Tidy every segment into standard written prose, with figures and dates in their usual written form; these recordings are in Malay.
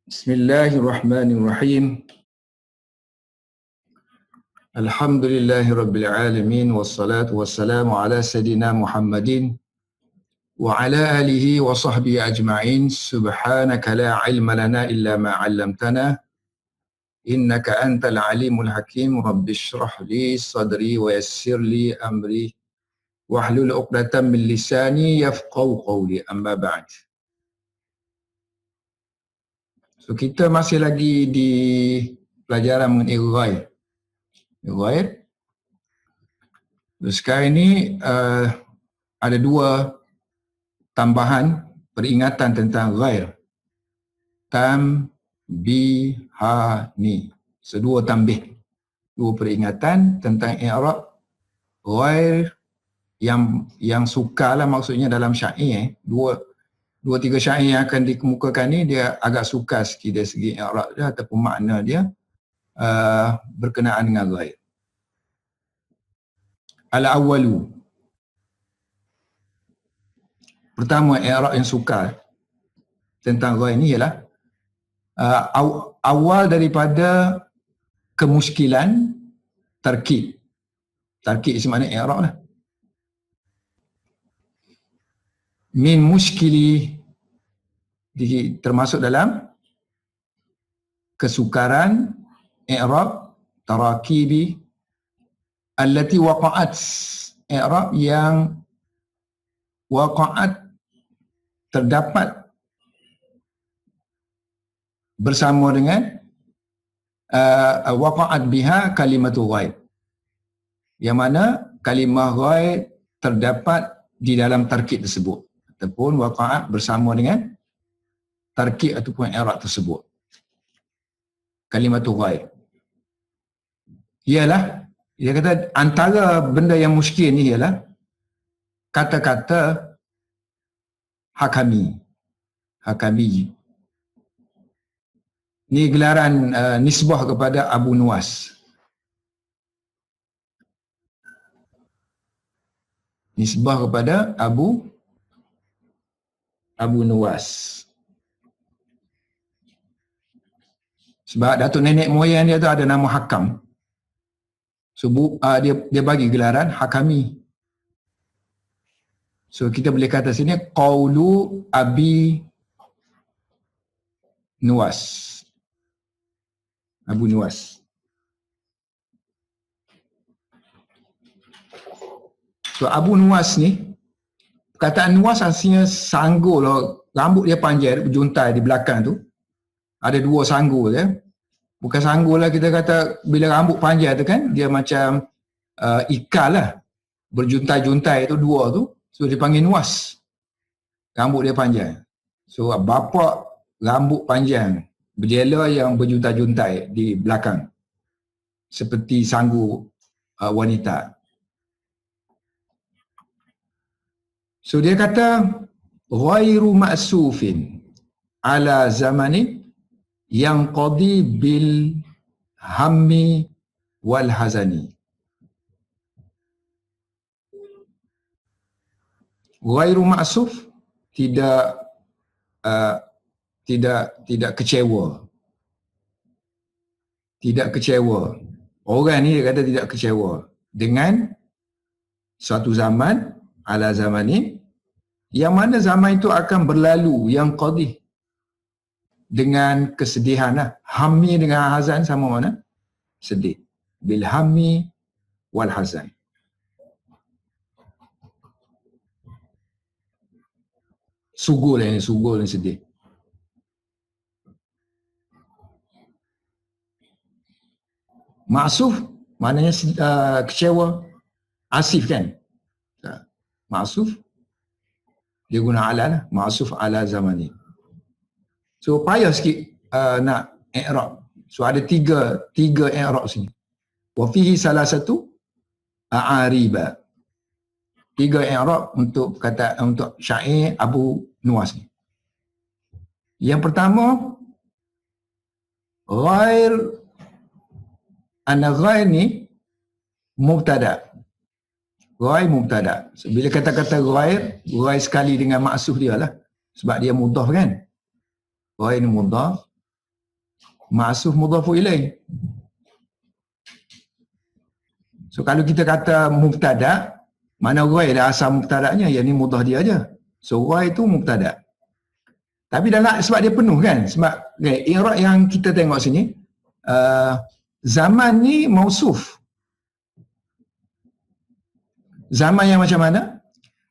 Bismillahirrahmanirrahim. Alhamdulillahirabbil alamin wassalatu wassalamu ala sayidina Muhammadin wa ala alihi wa sahbihi ajma'in. Subhanaka la ilma lana illa ma 'allamtana innaka antal alimul hakim. Rabbishrah li sadri wa yassir li amri wahlul 'uqdatam min lisani yafqahu qawli. Amma ba'd. So kita masih lagi di pelajaran mengenai ghair. Ghair. Sekarang ini ada dua tambahan peringatan tentang ghair. Tambihani. Sedua tambih. Dua peringatan tentang i'rab ghair yang sukarlah maksudnya dalam syair. Dua tiga syair yang akan dikemukakan ni dia agak sukar sikit dari segi i'rab dia ataupun makna dia berkenaan dengan ghair. Al-awwalu. Pertama i'rab yang sukar tentang ghair ni ialah awal daripada kemuskilan tarkib. Tarkib semakna i'rab lah. Min muskili, termasuk dalam kesukaran i'rab tarakibi allati waqa'at, i'rab yang waqa'at terdapat bersama dengan waqa'at biha kalimatu ghair, yang mana kalimah ghair terdapat di dalam tarkib tersebut ataupun waqa'at bersama dengan tarkib ataupun i'rab tersebut. Kalimatu ghair ialah, dia kata antara benda yang muskil ni ialah kata-kata hakami. Hakami ni gelaran nisbah kepada Abu Nuwas. Nisbah kepada Abu Nuwas. Sebab datuk nenek moyang dia tu ada nama Hakam. So dia bagi gelaran Hakami. So kita boleh kata sini qaulu Abi Nuwas. Abu Nuwas. So Abu Nuwas ni, perkataan Nuwas aslinya sanggul, rambut dia panjang, berjuntai di belakang tu. Ada dua sanggul ya. Bukan sanggul lah, kita kata bila rambut panjang tu kan, dia macam ikal lah. Berjuntai-juntai tu dua tu. So dipanggil Nuwas. Rambut dia panjang. So bapa rambut panjang, berjela yang berjuntai-juntai di belakang. Seperti sanggul wanita. So dia kata ghairu ma'sufin ala zamani yang qadi bil hammi wal hazani. Ghairu ma'suf, tidak kecewa. Tidak kecewa. Orang ni dia kata tidak kecewa dengan suatu zaman, ala zamani, yang mana zaman itu akan berlalu, yang qadi, dengan kesedihan lah. Hammi dengan hazan sama mana? Sedih. Bil hammi wal hazan. Sugul ni sedih. Ma'suf maknanya kecewa. Asif kan? Ma'suf dia guna ala lah. Ma'suf ala zamani. So payah sikit nak i'rab. So ada tiga i'rab sini. Wa fihi salah satu a'ariba. Tiga i'rab untuk syair Abu Nuwas ni. Yang pertama, ghair, ghair ni mubtada. Ghair mubtada. So, bila kata-kata ghair sekali dengan ma'suf dia lah. Sebab dia mudhaf kan. Ghair ni mudhaf. Ma'suf mudhafu ilaih. So kalau kita kata mubtada, mana ghair dah asal mubtada'nya, yang ni mudhaf dia aja. So ghair itu mubtada. Tapi dalam sebab dia penuh kan, sebab i'rab yang kita tengok sini, zaman ni mausuf. Zaman yang macam mana?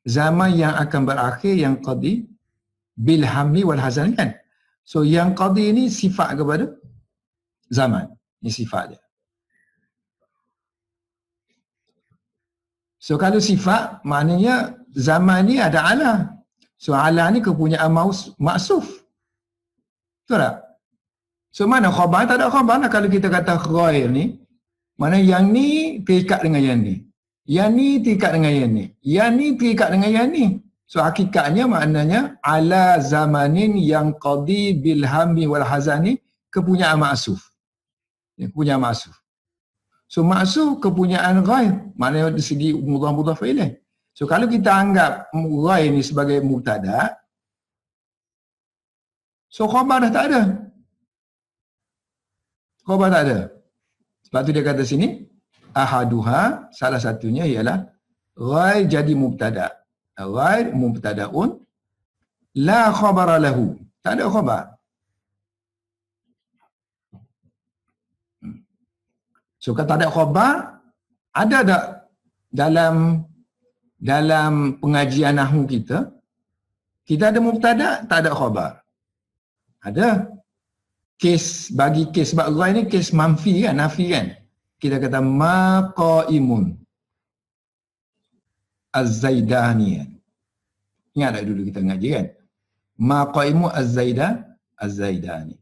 Zaman yang akan berakhir, yang qadi bil hamli wal hazan kan. So yang qadi ni sifat kepada zaman. Ini sifat dia. So kalau sifat, maknanya zaman ni ada ala. So ala ni kepunyaan maksuf. Betul tak? So mana khabar? Tak ada khabar lah kalau kita kata ghair ni. Mana yang ni terikat dengan yang ni. Yang ni terikat dengan yang ni. Yang ni terikat dengan yang ni. So hakikatnya maknanya ala zamanin yang qadi bil hammi wal hazani kepunyaan maksuf. Kepunyaan maksuf. So maksuf kepunyaan ghair. Maknanya dari segi mudhaf ilaih. So kalau kita anggap ghair ni sebagai mubtada, so khabar dah tak ada. Khabar tak ada. Sebab tu dia kata sini, ahaduha, salah satunya ialah ghair jadi mubtada. Ghair mubtadaun la khabara lahu. Tak ada khabar. So kalau tak ada khabar, ada tak dalam pengajian nahwu kita ada mubtada, tak ada khabar. Ada. Bagi kes sebab ghair ni kes manfi kan, nafi kan. Kita kata ma qaimun az-zaidani. Ingat tak dulu kita ngaji kan? Ma qaimu az-zaidani.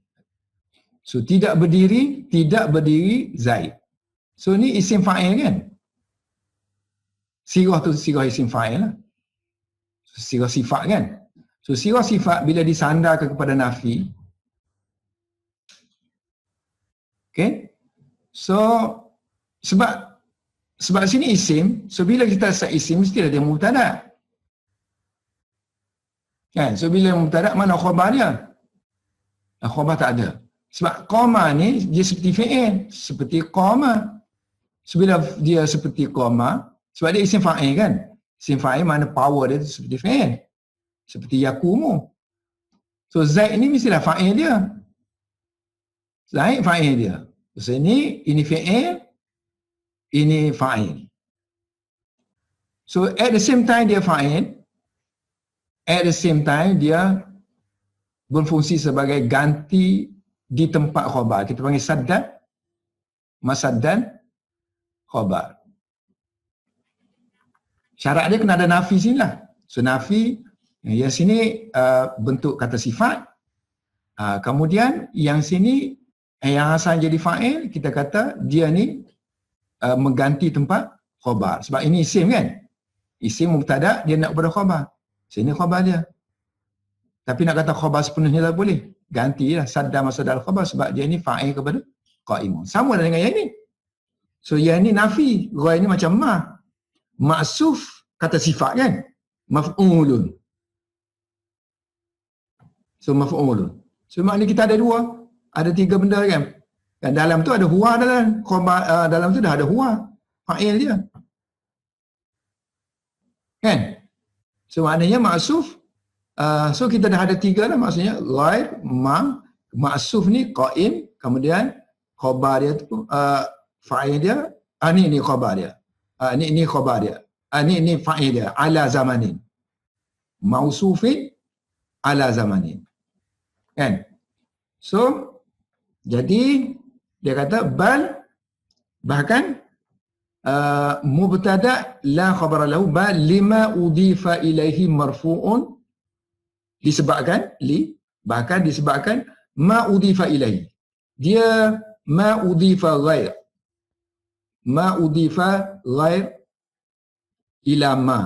So tidak berdiri Zaid. So ni isim fa'il kan? Sirah tu sirah isim fa'il lah. Sirah sifat kan? So sirah sifat bila disandarkan kepada nafi. Okay? So sebab sini isim, so bila kita set isim mesti ada mubtada. Kan? So bila mubtada mana khabar dia? Khabar tak ada. Sebab qama ni dia seperti fi'il, seperti qama. So bila dia seperti qama, sebab dia isim fa'il kan? Isim fa'il mana power dia seperti fi'il. Seperti yakumu. So Zaid ni mestilah fa'il dia. Zaid fa'il dia. So ini fi'il, ini fa'il. So at the same time dia fa'il, at the same time dia berfungsi sebagai ganti di tempat khabar. Kita panggil saddad, masaddan, khabar. Syarat dia kena ada nafi sini lah. So nafi, yang sini bentuk kata sifat. Kemudian yang sini, yang asal jadi fa'il, kita kata dia ni mengganti tempat khabar. Sebab ini isim kan? Isim mubtada, dia nak kepada khabar. Sini khabar dia. Tapi nak kata khabar sepenuhnya tak boleh. Gantilah saddar masadar khabar sebab dia ni fa'il kepada qaimun. Sama dengan yang ni. So yang ni nafi, ghair ni macam ma'suf kata sifat kan? Maf'ulun. So maf'ulun. So maknanya kita ada dua. Ada tiga benda kan? Dan dalam tu ada huwa dalam. Dalam tu dah ada huwa. Fa'il dia. Kan? So maknanya ma'suf. So kita dah ada tiga lah maksudnya. Ghair, ma'suf ni qaim. Kemudian khabar dia tu fa'il dia. Ni khabar dia. Ni khabar dia. Ni fa'il dia. Ala zamanin. Mausufin ala zamanin. Kan? So, jadi dia kata bahkan mubtada la khabara lahu bal lima udifa ilaihi marfu'un bahkan disebabkan ma udifa ilaihi. Dia ma udifa ghair ila ma.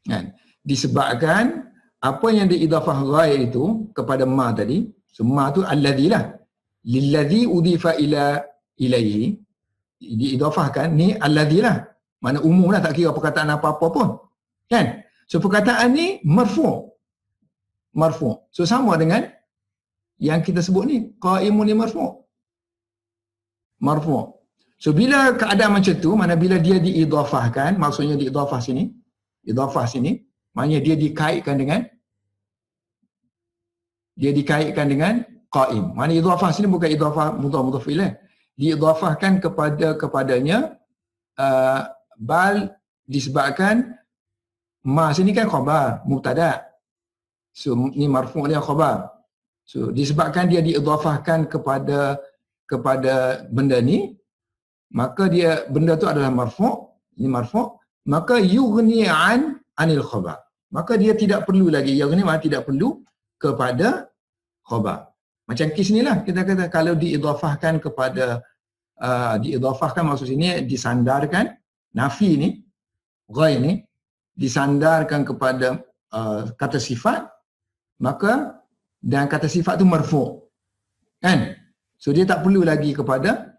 Kan? Disebabkan apa yang diidafah ghair itu kepada ma tadi, so ma tu alladhi lah. Lilladhi udifa ilaihi, diidafahkan ni alladhi lah. Mana umum lah, tak kira perkataan apa-apa pun. Kan? So perkataan ni marfu'. So sama dengan yang kita sebut ni qaimun ni marfu'. So bila keadaan macam tu, mana bila dia diidhafahkan, maksudnya diidhafah sini, maknanya dia dikaitkan dengan qaim. Mana idhafah sini bukan idhafah mudhaf ilaih. Diidhafahkan kepadanya bal disebabkan ma sini kan khabar mubtada. So ni marfu' dia khabar. So disebabkan dia diidhafahkan kepada benda ni, maka dia benda tu adalah marfu', ini marfu', maka yughni anil khabar. Maka dia tidak perlu lagi, yughni maknanya tidak perlu kepada khabar. Macam kes ni lah, kita kata kalau diidhafahkan kepada diidhafahkan maksud sini disandarkan, nafi ni, ghair ni disandarkan kepada kata sifat, maka dan kata sifat tu marfu', kan? So dia tak perlu lagi kepada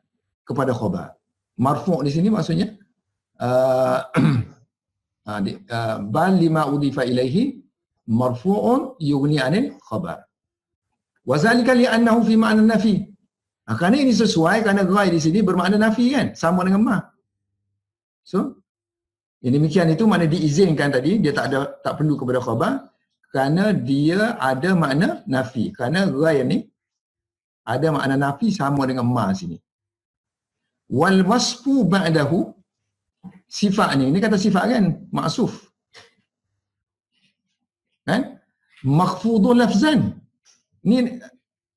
khabar. Marfu' di sini maksudnya bal lima udhifa ilaihi marfu'un yughni 'anil khabar. Wa zalika li annahu fi ma'na nafi. Kerana ini sesuai kerana ghair di sini bermakna nafi kan, sama dengan ma. So yang demikian itu mana diizinkan tadi, dia tak perlu kepada khabar kerana dia ada makna nafi. Kerana ghair ni ada makna nafi sama dengan ma sini. Wal wasfu ba'dahu, sifat ni, ini kata sifat kan, ma'suf. Kan? Makhfudun lafzan. Ni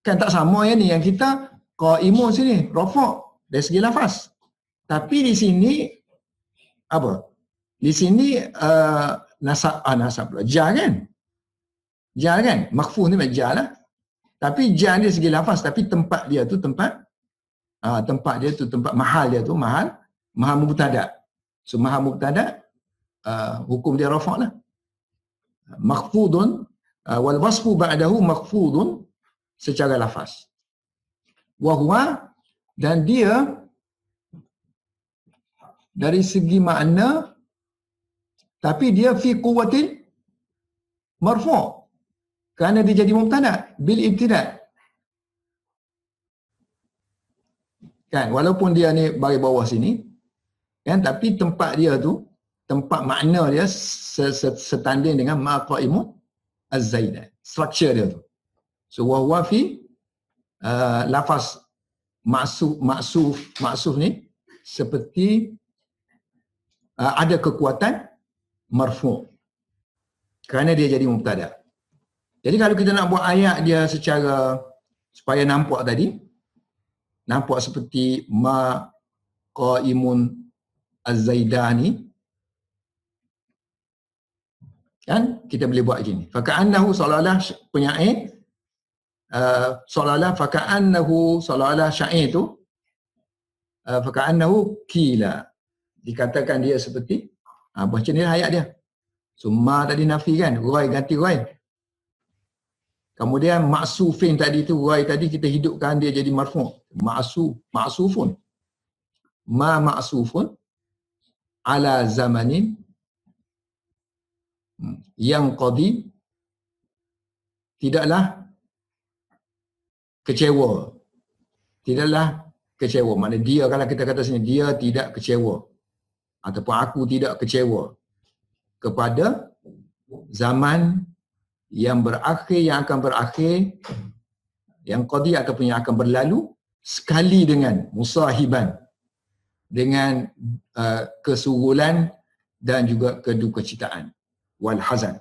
kan tak sama yang ni, yang kita qaimun sini, rafa' dari segi lafaz. Tapi di sini apa? Di sini nasab pula. Jar kan? Jar kan? Makhfud ni macam jar lah. Tapi jar dia segi lafaz, tapi tempat dia tu tempat mahal dia tu mahal mubtada. So mahal mubtada hukum dia rafa' lah. Makhfudun wal wasfu ba'dahu makhfudun secara lafaz. Wa huwa, dan dia dari segi makna tapi dia fi quwwatin marfu' kerana dia jadi mubtada bil ibtida'. Kan, walaupun dia ni bagi bawah sini kan, tapi tempat dia tu, tempat makna dia setanding dengan ma qaimun az-zaidah, structure dia tu. So wa huwa fi lafaz maksuf ni seperti ada kekuatan marfu' kerana dia jadi mubtada. Jadi kalau kita nak buat ayat dia secara supaya nampak tadi, nampak seperti ma qaimun az-zaidah ni kan, kita boleh buat gini. Faka'annahu seolah-olah penyair seolah-olah faka'annahu seolah-olah syair tu faka'annahu kila, dikatakan dia seperti macam ni ayat dia. So ma tadi nafi kan, ghair ganti ghair. Kemudian maksufin tadi tu, ghair tadi kita hidupkan dia jadi marfu'. Maksufun. Ma maksufun ala zamanin yang qadi, tidaklah kecewa. Maknanya dia, kalau kita kata sini, dia tidak kecewa. Ataupun aku tidak kecewa kepada zaman yang berakhir, yang akan berakhir, yang qadi ataupun yang akan berlalu, sekali dengan musahiban, dengan kesurulan dan juga kedukecitaan, wal hazan.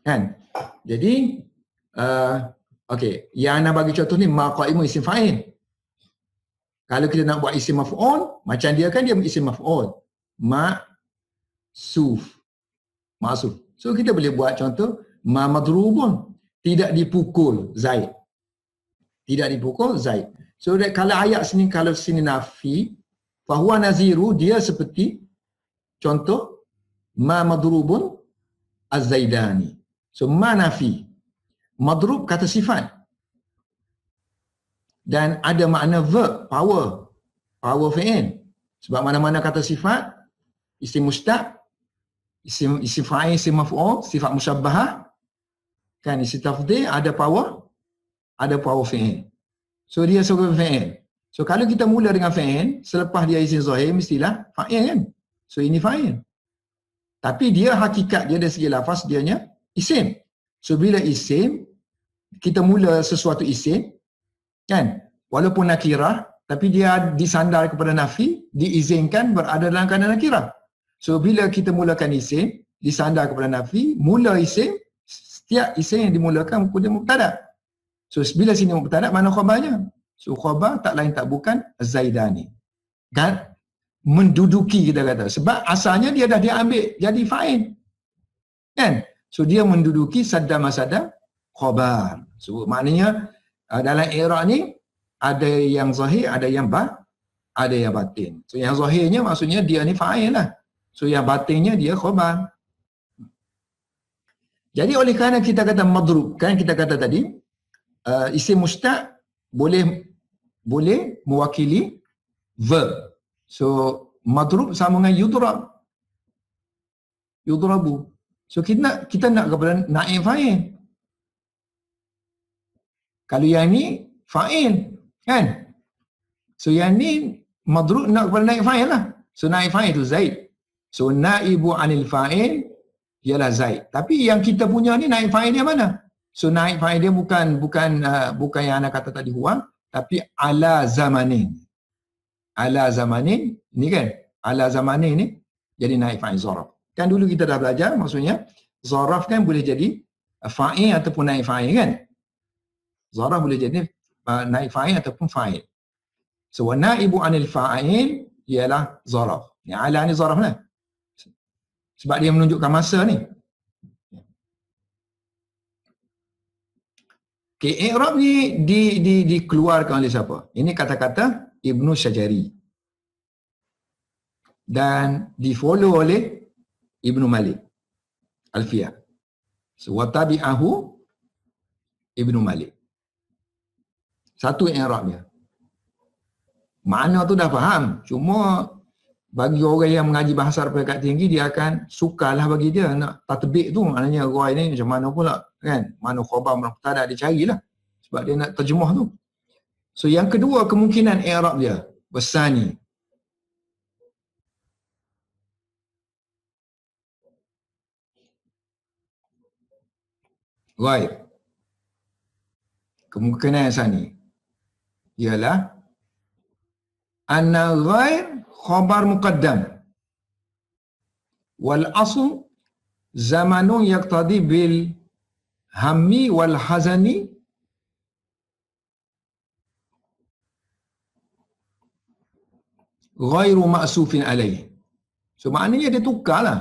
Kan? Jadi okey, yang nak bagi contoh ni ma qaimun isim fa'il. Kalau kita nak buat isim maf'ul, macam dia kan, dia isim maf'ul. Ma'suf. So kita boleh buat contoh ma madrubun, tidak dipukul Zaid. Tidak dipukul Zaid. So kalau ayat sini, kalau sini nafi, fahuwa naziru, dia seperti contoh ma madrubun az-zaidani. So ma nafi, madrub kata sifat, dan ada makna verb, power fi'il. Sebab mana-mana kata sifat, isim mustaq, isim fa'il, isim maf'ul, sifat musyabbahah, kan, isim tafdhil ada power ada power fi'il. So dia sebagai fi'il. So kalau kita mula dengan fi'il, selepas dia isim zahir mestilah fa'il kan. So ini fa'il. Tapi dia hakikat dia dari segi lafaz dianya isim. So bila isim, kita mula sesuatu isim kan, walaupun nakirah tapi dia disandar kepada nafi, diizinkan berada dalam keadaan nakirah. So bila kita mulakan isim disandar kepada nafi, mula isim, setiap isim yang dimulakan kepada mubtada. So bila sini mubtada, mana khabarnya? So khabar tak lain tak bukan Zaidani kan, menduduki kita kata, sebab asalnya dia dah diambil jadi fa'il kan. So dia menduduki sadda masada khabar. So maknanya dalam i'rab ni ada yang zahir, ada yang ada yang batin. So yang zahirnya maksudnya dia ni fa'il lah. So yang batinnya dia khabar. Jadi oleh kerana kita kata madrub kan, kita kata tadi isim mustaq boleh mewakili verb. So madrub sama dengan yudrabu. So kita nak kepada naib fa'il. Kalau yang ni fa'il kan. So yang ni madrub nak kepada naib fa'il lah. So naib fa'il tu Zaid. So naibu anil fa'il ialah Zaid. Tapi yang kita punya ni naib fa'il dia mana? So naib fa'il dia bukan yang anak kata tadi huwa, tapi ala zamanin. Ala zamanin ni kan. Ala zamanin ni jadi naib fa'il zaraf. Kan dulu kita dah belajar, maksudnya zaraf kan boleh jadi fa'il ataupun naib fa'il kan. Zaraf boleh jadi naib fa'il ataupun fa'il. So naibu anil fa'il ialah zaraf. Yang ala ni zaraf lah. Sebab dia menunjukkan masa ni. Okay, i'rab ni dikeluarkan oleh siapa? Ini kata-kata Ibnu Syajari. Dan di-follow oleh Ibnu Malik. Alfiyah. So, watabi'ahu Ibnu Malik. Satu i'rab dia. Makna tu dah faham. Cuma bagi orang yang mengaji bahasa Arab peringkat tinggi, dia akan sukarlah bagi dia nak tatbik tu. Maknanya Roy ni macam mana pula kan. Mana khabar mubtada dia carilah. Sebab dia nak terjemah tu. So yang kedua kemungkinan i'rab dia besar ni. Right. Kemungkinan yang sani ialah anna ghair khabar muqaddam wal asl zamanun yaqtadi bil hammi wal hazani ghairu ma'sufin alaih. So maknanya dia tukarlah.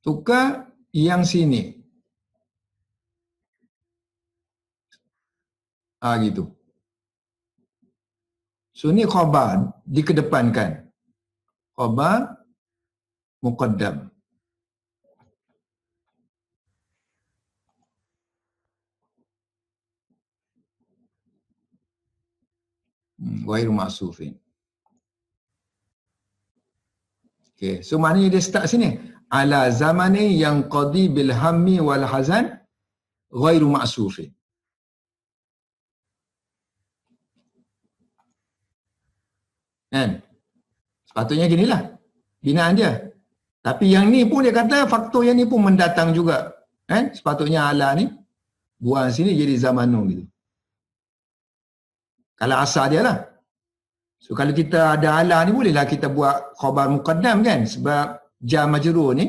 Tukar yang sini. Gitu. So ni khabar dikedepankan. Khabar muqaddam. Ghairu ma'sufin. Okay. So maknanya dia start sini. Ala zamani yang qadi bil hammi wal hazan ghairu ma'sufin. Kan? Sepatutnya ginilah binaan dia. Tapi yang ni pun dia kata faktor yang ni pun mendatang juga. Kan? Sepatutnya ala ni buang sini jadi zamanu gitu. Kalau asal dia lah. So kalau kita ada ala ni bolehlah kita buat khabar muqaddam kan. Sebab jar majrur ni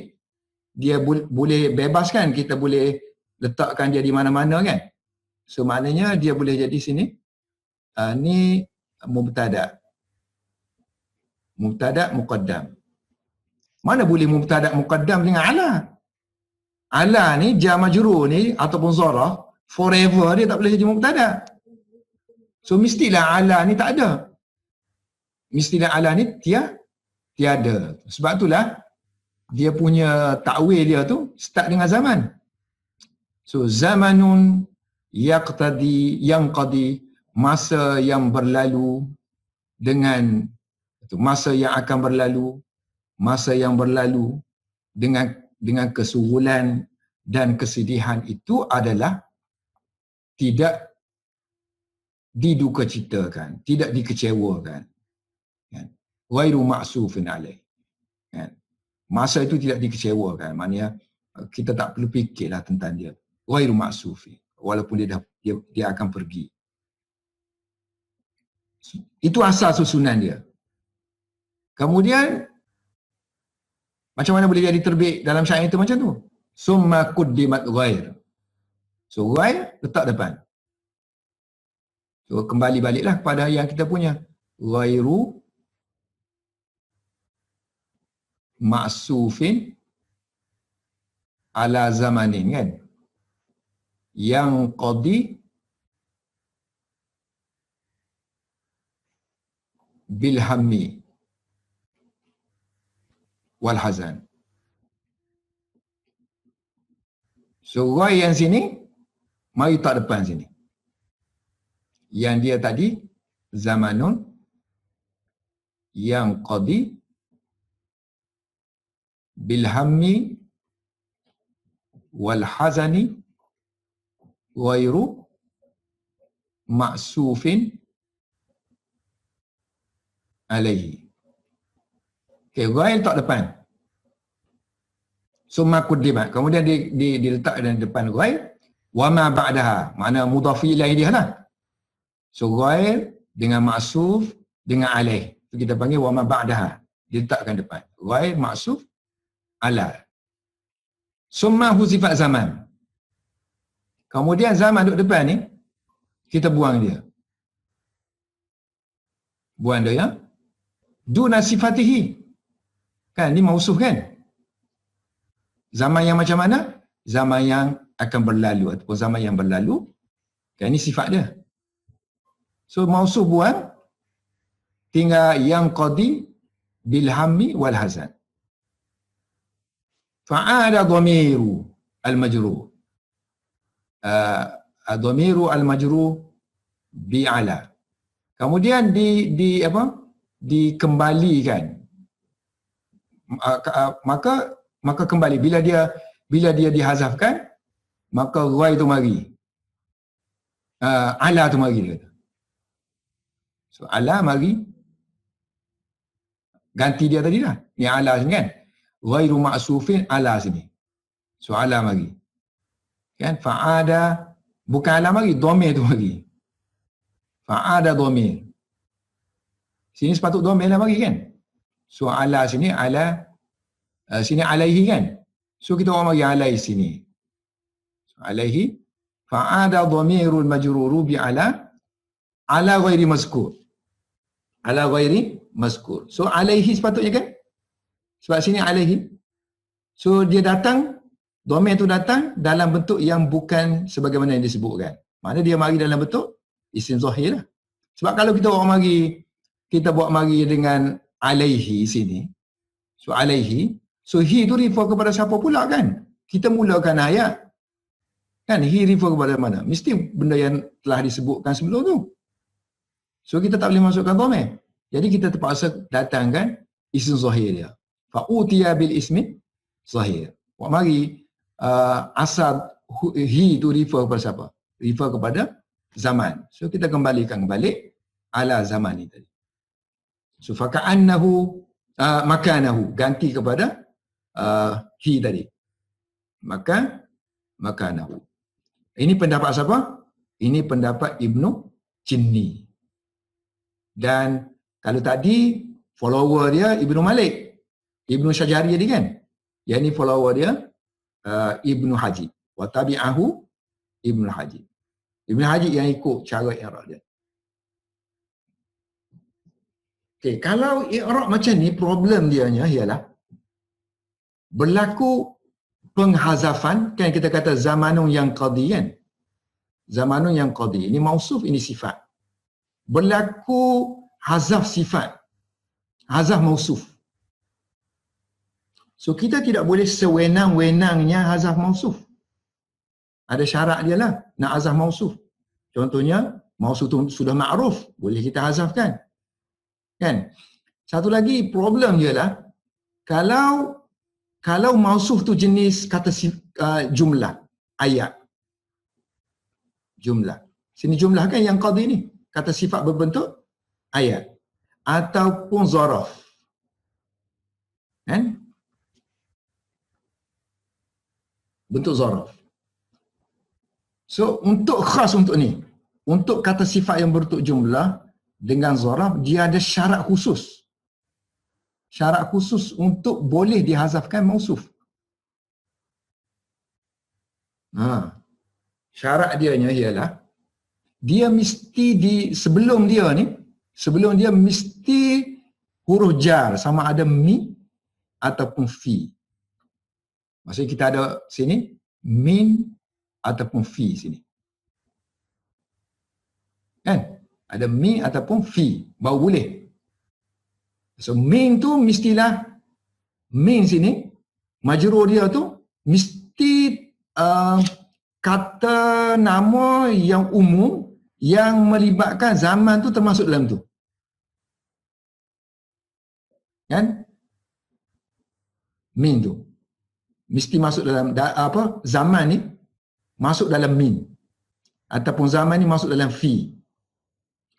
dia boleh bebas kan. Kita boleh letakkan dia di mana-mana kan. So maknanya dia boleh jadi sini. Ni mubtada. Mubtada muqaddam. Mana boleh mubtada muqaddam dengan ala? Ala ni jar majrur ni ataupun zarah forever dia tak boleh jadi mubtada. So mestilah ala ni tak ada. Mestilah ala ni tiada. Sebab itulah dia punya takwil dia tu start dengan zaman. So zamanun yanqadi masa yang berlalu dengan masa yang akan berlalu, masa yang berlalu dengan kesuhulan, Dan kesedihan itu adalah tidak diduka citakan, tidak dikecewakan. Kan? Ghairu ma'sufin alaih. Kan? Masa itu tidak dikecewakan. Maknanya kita tak perlu fikirlah tentang dia. Ghairu ma'sufin. Walaupun dia akan pergi. Itu asal susunan dia. Kemudian macam mana boleh jadi terbit dalam syair itu macam tu? Summa quddimat ghair. So ghair letak depan. So kembali baliklah kepada yang kita punya. Ghairu ma'sufin ala zamanin, kan? Yang qadi bil hammi wal hazan. So ghair yang sini mari tak depan sini. Yang dia tadi zamanun yang qadi bil hammi wal hazani ghairu ma'sufin alaihi. Okay, ghair tak depan. Summa quddimat. Kemudian diletak dalam depan ghair. Wa ma ba'daha. Makna mudhaf ilaih dia lah. So ghair dengan ma'suf dengan alaih. So, kita panggil wa ma ba'daha. Diletakkan depan. Ghair ma'suf ala. Summa huzifat zaman. Kemudian zaman duduk depan ni, kita buang dia. Buang dia ya. Duna sifatihi. Kan, ni mausuf kan? Zaman yang macam mana? Zaman yang akan berlalu ataupun zaman yang berlalu. Kan, ni sifat dia. So mausuf buang, tinggal yang qadi bil hammi wal hazan. Fa'ada dhamiru al-majrur. Dhamiru al-majrur bi'ala. Kemudian dikembalikan. Maka kembali bila dia dihazafkan, maka ghair tu mari. Ala tu mari dia kata. So ala mari ganti dia tadi lah. Ni ala sini kan. Ghairu ma'sufin ala sini. So ala mari. Kan fa'ada bukan ala mari, dhamir tu mari. Fa'ada dhamir. Sini sepatut dhamir lah mari kan. So ala sini ala sini alaihi kan. So kita orang mari alaihi sini. So alaihi fa'ada dhamirul majruru bi ala ghairi mazkur. Ala ghairi mazkur. So alaihi sepatutnya kan? Sebab sini alaihi. So dia datang, dhamir tu datang dalam bentuk yang bukan sebagaimana yang disebutkan. Maknanya dia mari dalam bentuk isim zahir lah. Sebab kalau kita orang mari, kita buat mari dengan alaihi sini. So alaihi. So he tu refer kepada siapa pula kan? Kita mulakan ayat. Kan he refer kepada mana? Mesti benda yang telah disebutkan sebelum tu. So kita tak boleh masukkan dhamir. Jadi kita terpaksa datangkan isim zahir dia. Fa'utiya bil ismi zahir. Buat mari asal he tu refer kepada siapa? Refer kepada zaman. So kita kembalikan balik ala zaman ni tadi. So faka'annahu makanahu, ganti kepada he tadi. Maka makanahu. Ini pendapat siapa? Ini pendapat Ibnu Jinni. Dan kalau tadi follower dia Ibnu Malik, Ibnu Syajari tadi kan? Yang ini follower dia Ibnu Hajib. Wa tabi'ahu Ibnu Hajib. Ibnu Hajib yang ikut cara i'rab dia. Okay, kalau i'rab macam ni, problem dia ialah berlaku penghazafan, kan kita kata zamanun yang qadi kan? Zamanun yang qadi. Ini mausuf, ini sifat. Berlaku hazaf sifat. Hazaf mausuf. So kita tidak boleh sewenang-wenangnya hazaf mausuf. Ada syarat dia lah nak hazaf mausuf. Contohnya, mausuf tu sudah ma'ruf, boleh kita hazafkan. Kan? Satu lagi problem ialah Kalau mausuf tu jenis kata jumlah, ayat. Jumlah. Sini jumlah kan yang qadi ni. Kata sifat berbentuk ayat. Ataupun zaraf. Kan? Bentuk zaraf. So, untuk khas untuk ni. Untuk kata sifat yang berbentuk jumlah dengan zaraf, dia ada syarat khusus. Syarat khusus untuk boleh dihazafkan mausuf. Syarat dianya ialah dia mesti sebelum dia mesti huruf jar sama ada mi ataupun fi. Maksudnya kita ada sini min ataupun fi sini. Kan? Ada mi ataupun fi baru boleh. So min tu mestilah min sini majrur dia tu mesti kata nama yang umum yang melibatkan zaman tu termasuk dalam tu. Kan? Min tu mesti masuk dalam zaman ni masuk dalam min ataupun zaman ni masuk dalam fi.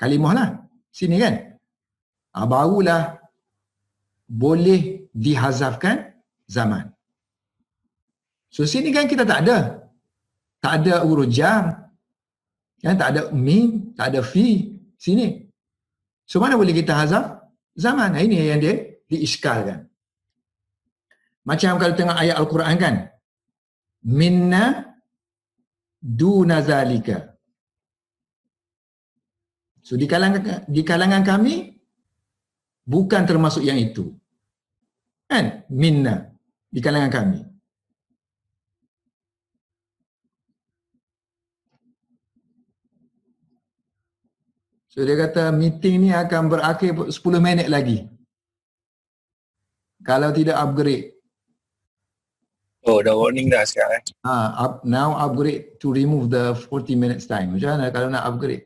Kalimah lah sini kan. Barulah boleh dihazafkan zaman. So sini kan kita tak ada huruf jar, kan, tak ada min, tak ada fi sini. So mana boleh kita hazaf zaman? Ini yang dia diiskalkan. Macam kalau tengok ayat Al-Quran kan, minna duna zalika. So di kalangan kami bukan termasuk yang itu. Kan? Minna di kalangan kami. So dia kata meeting ni akan berakhir 10 minit lagi. Kalau tidak upgrade. Oh, dah warning dah sekarang. Now upgrade to remove the 40 minutes time. Macam mana kalau nak upgrade?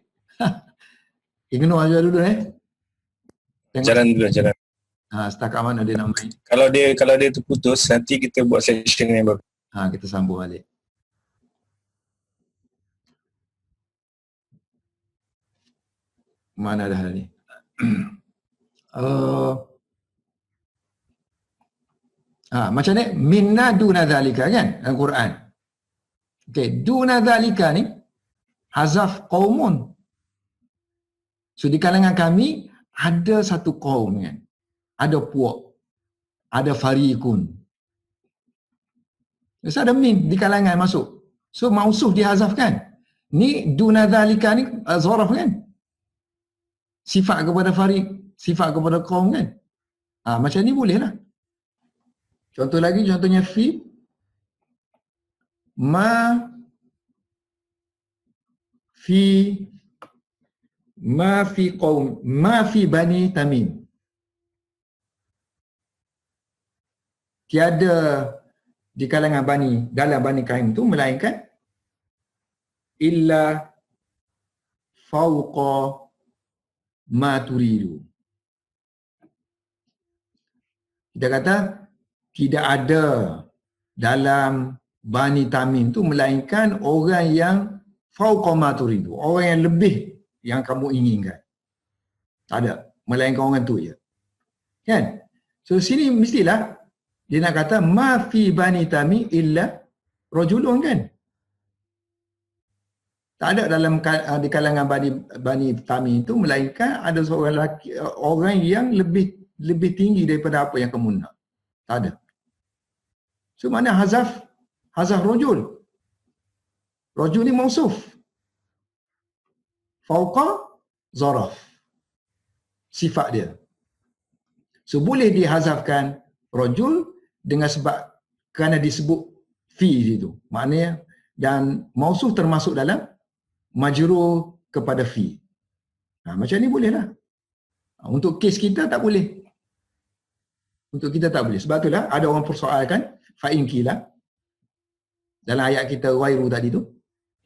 Ignore aja dulu Jalan dulu, jalan. Setakat mana dia nak main. Kalau dia terputus, nanti kita buat session yang baru. Kita sambung balik. Mana dah ni? Macam ni, minna duna dhalika kan, Al-Quran. Okay, duna dhalika ni, hazaf qaumun. So di kalangan kami, ada satu kaum kan. Ada puak. Ada fariqun. So ada min di kalangan masuk. So mausuf dihazafkan. Ni duna dhalika ni, zaraf kan. Sifat kepada fariq, sifat kepada kaum kan. Macam ni boleh lah. Contoh lagi, contohnya fi. Ma fi qaum, ma fi bani Tamim. Tiada di kalangan dalam bani Tamim tu melainkan illa fawqa ma turidu. Kita kata tidak ada dalam Bani Tamim tu melainkan orang yang fawqa ma turidu, orang yang lebih yang kamu inginkan. Tak ada, melainkan orang tu je. Kan? So sini mestilah dia nak kata ma fi Bani Tamim illa rajulun kan? Tak ada dalam di kalangan Bani Tamim itu melainkan ada seorang lelaki, orang yang lebih tinggi daripada apa yang kamu nak. Tak ada. So mana hazaf rajul. Rajul ni mausuf. Fauqa zaraf. Sifat dia. So boleh dihazafkan rajul dengan sebab kerana disebut fi itu. Maknanya dan mausuf termasuk dalam majrur kepada fi. Macam ni boleh lah. Untuk kes kita tak boleh. Untuk kita tak boleh. Sebab itulah ada orang persoalkan fa'in kila dalam ayat kita ghairu tadi tu.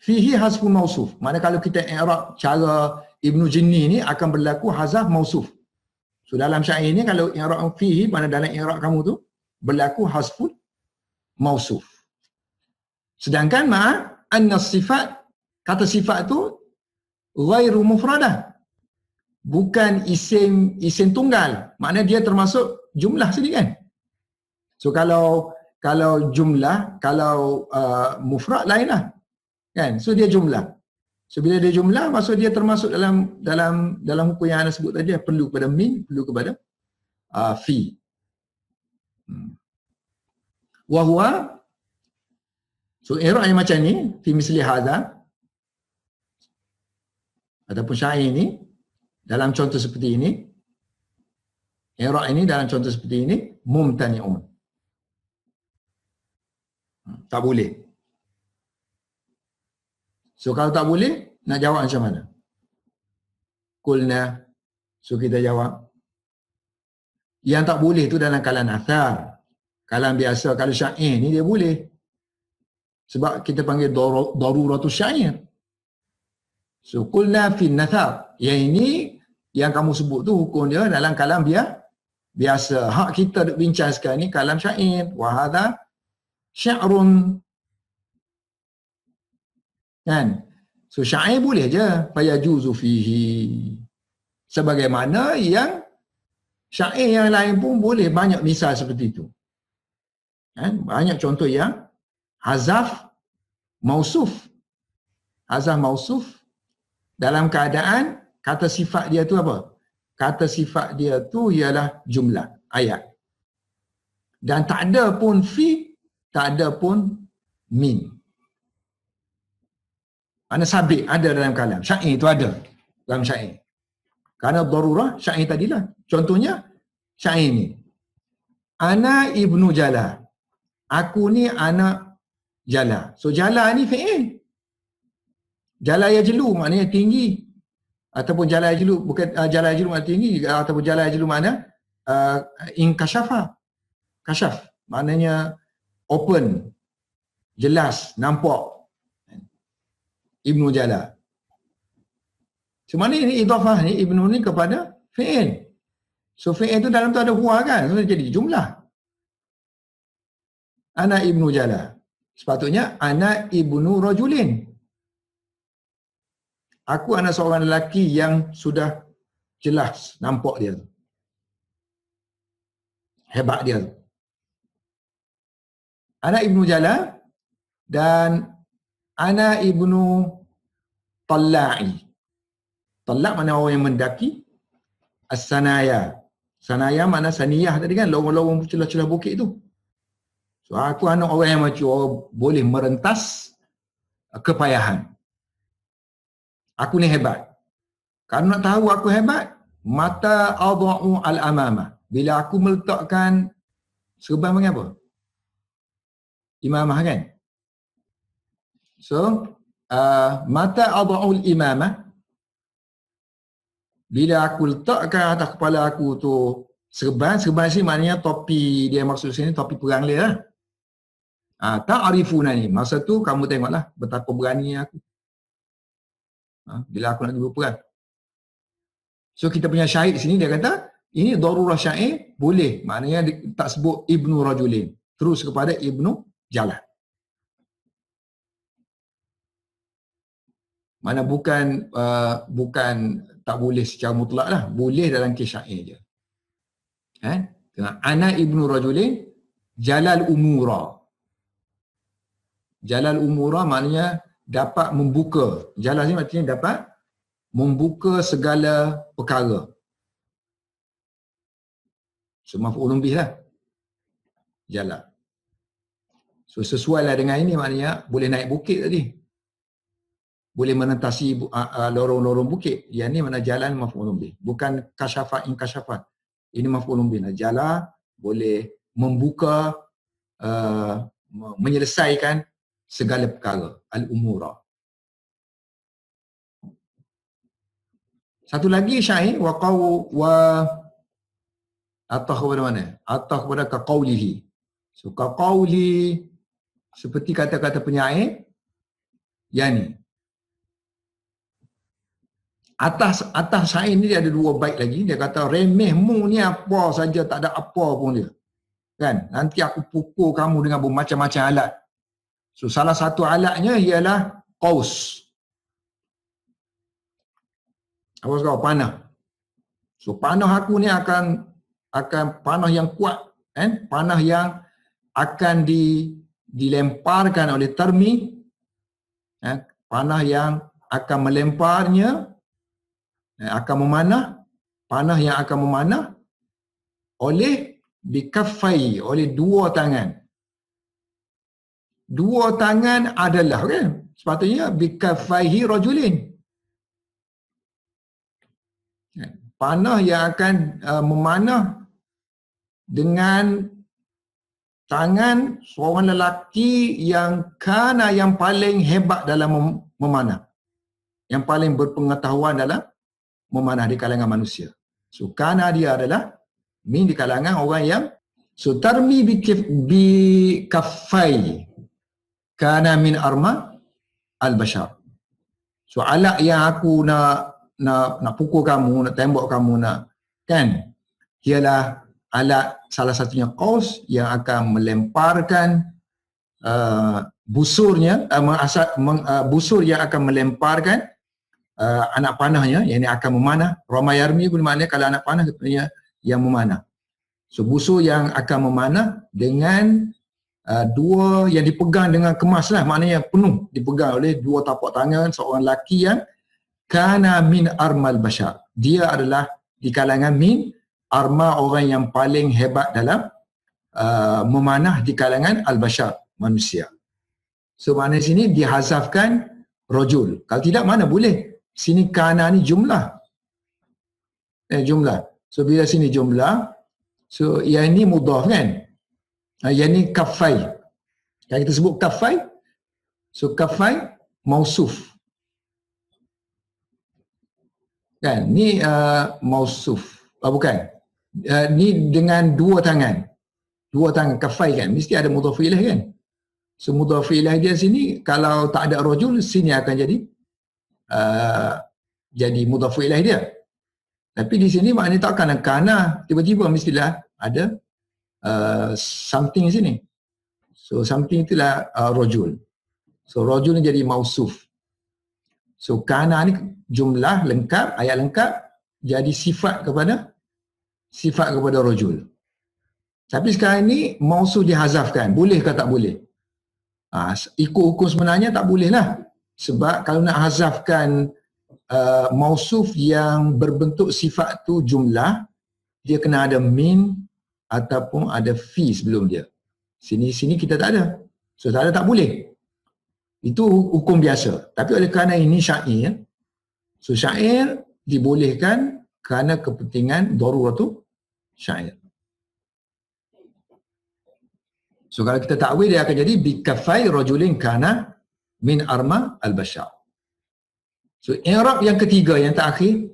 Fihi hazfun mausuf. Mana kalau kita i'rab cara Ibnu Jinni ni akan berlaku hazaf mausuf. So dalam syair ni kalau i'rab fihi, mana dalam i'rab kamu tu berlaku hazfun mausuf. Sedangkan anna sifat, kata sifat tu ghairu mufradah, bukan isim tunggal. Maknanya dia termasuk jumlah sendiri kan. So kalau jumlah, kalau mufrad lain lah kan. So dia jumlah. So bila dia jumlah, maksud dia termasuk dalam hukum yang anda sebut tadi, perlu kepada min, perlu kepada fi. Wa huwa, so i'rab yang macam ni, fi misli hadza ataupun syair ni, dalam contoh seperti ini, i'rab ini dalam contoh seperti ini mumtani'un. Tak boleh. So kalau tak boleh, nak jawab macam mana? Qulna, so kita jawab, yang tak boleh tu dalam kalam athar. Kalam biasa, kalau syair ni dia boleh. Sebab kita panggil daruratus syair. So qulna fi nathar. Yang ini yang kamu sebut tu hukum dia dalam kalam biasa. Hak kita duk bincang sekarang ni kalam syair. Wa hadha syi'run. Kan? So syair boleh je, fayajuzu fihi. Sebagaimana yang syair yang lain pun boleh, banyak misal seperti itu. Kan? Banyak contoh yang hazaf mausuf. Hazaf mausuf dalam keadaan kata sifat dia tu apa? Kata sifat dia tu ialah jumlah ayat. Dan tak ada pun fi, tak ada pun min. Mana sabit ada dalam kalam. Syair tu ada dalam syair. Kerana darurah syair tadilah. Contohnya syair ni. Ana ibnu Jala. Aku ni anak Jala. So Jala ni fi'il. Jala yajlu maknanya tinggi. Ataupun Jala yajlu, bukan Jala yajlu maknanya tinggi. Ataupun Jala yajlu makna inkashafa. Kashaf. Maknanya open. Jelas. Nampak. Ibnu Jala. So mana ini idhafah ni, ibnu ni kepada fi'il. So fi'il tu dalam tu ada huwa kan. So jadi jumlah. Ana ibnu Jala. Sepatutnya ana ibnu rajulin. Aku anak seorang lelaki yang sudah jelas nampak dia tu. Hebat dia tu. Ana ibnu Jala dan ana ibnu Talla'i. Tallaq mana orang yang mendaki. As-sanaya. Sanaya mana saniyah tadi kan, lorong-lorong celah-celah bukit tu. So aku anak orang yang macam orang boleh merentas kepayahan. Aku ni hebat. Kalau nak tahu aku hebat, mata adha'u al-amama. Bila aku meletakkan serban panggil apa? Imamah kan? So, mata adha'u al-imamah. Bila aku letakkan atas kepala aku tu serban sini maknanya topi, dia maksud sini topi perang dia lah. Ta'rifuna ni, masa tu kamu tengoklah betapa berani aku. Bila aku nak berperang. So kita punya syahid sini dia kata, ini darurah syair boleh, maknanya tak sebut ibnu rajulin, terus kepada ibnu Jala. Mana bukan tak boleh secara mutlak lah, boleh dalam kes syair je. Ana ibnu rajulin jalal umura. Jalal umura maknanya dapat membuka. Jalal ni maksudnya dapat membuka segala perkara. So maf'ulun bih lah. Jalal. So sesuai lah dengan ini, maknanya boleh naik bukit tadi. Boleh menentasi lorong-lorong bukit. Yang ni mana jalan maf'ulun bih. Bukan kasyafat inkashafat. Ini maf'ulun bih. Jala boleh membuka, menyelesaikan segala perkara. Al-umura. Satu lagi syair atah kepada mana? Atah kepada kaqaulihi. So kaqauli seperti kata-kata penyair yang ni. Atas syair ni dia ada dua bait lagi. Dia kata remehmu ni apa saja, tak ada apa pun dia. Kan? Nanti aku pukul kamu dengan bermacam-macam alat. So salah satu alatnya ialah qaus. Apa kau panah. So panah aku ni akan panah yang kuat, kan? Panah yang akan dilemparkan oleh termi, panah yang akan melemparnya, akan memanah, panah yang akan memanah oleh bikaffai, oleh dua tangan. Dua tangan adalah, kan? Sepatutnya bikaffaihi rajulin. Panah yang akan memanah dengan tangan seorang lelaki yang paling hebat dalam memanah. Yang paling berpengetahuan dalam memanah di kalangan manusia. So kana dia adalah min di kalangan orang yang tarmi bi kaffai kana min arma al-bashar. So alat yang aku nak pukul kamu, nak tembak kamu, kan, ialah alat salah satunya qaus yang akan melemparkan busurnya, busur yang akan melemparkan anak panahnya, yang ini akan memanah. Rama yarmi pun maknanya kalau anak panah yang memanah. So busur yang akan memanah dengan dua yang dipegang dengan kemas lah, maknanya penuh dipegang oleh dua tapak tangan seorang lelaki yang kana min armal bashar. Dia adalah di kalangan min arma, orang yang paling hebat dalam memanah di kalangan al-bashar, manusia. So makna sini dihazafkan rajul. Kalau tidak mana boleh. Sini kana ni jumlah. Jumlah. So bila sini jumlah, so yang ni mudhaf, kan? Yang ni kaffai. Kalau kita sebut kaffai, so kaffai mausuf. Kan? Ni mausuf. Bukan. Ni dengan dua tangan. Dua tangan kaffai, kan? Mesti ada mudhaf ilaih, kan? So mudhaf ilaih dia sini kalau tak ada rajul, sini akan jadi mudhaf ilaih dia. Tapi di sini maknanya takkan kana tiba-tiba mestilah ada something di sini. So something itulah rajul. So rajul ni jadi mausuf. So kana ni jumlah lengkap, ayat lengkap, jadi sifat kepada rajul. Tapi sekarang ni mausuf dihazafkan. Boleh ke tak boleh? Ikut hukum sebenarnya tak boleh lah. Sebab kalau nak hazafkan mausuf yang berbentuk sifat tu jumlah, dia kena ada min ataupun ada fi sebelum dia. Sini kita tak ada. So tak ada, tak boleh. Itu hukum biasa. Tapi oleh kerana ini syair, so syair dibolehkan kerana kepentingan daruratu syair. So kalau kita takwil, dia akan jadi bikaffai rajulin kana min arma al-bashar. So i'rab yang ketiga, yang terakhir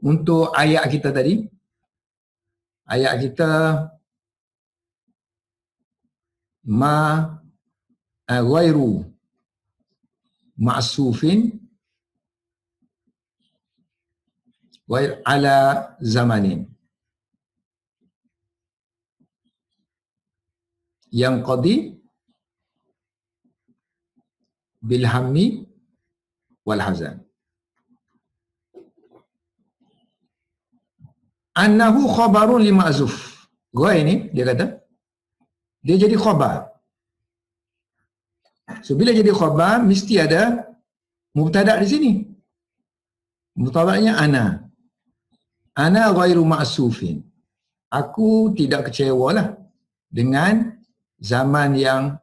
untuk ayat kita tadi. Ayat kita ghairu ma'sufin ghair ala zamanin yang qadi bil hammi wal hazan. Annahu khabarun li ma'zuf. Ghair ni dia kata dia jadi khabar. So bila jadi khabar mesti ada mubtada di sini. Mubtada'nya ana. Ana ghairu ma'sufin. Aku tidak kecewalah dengan zaman yang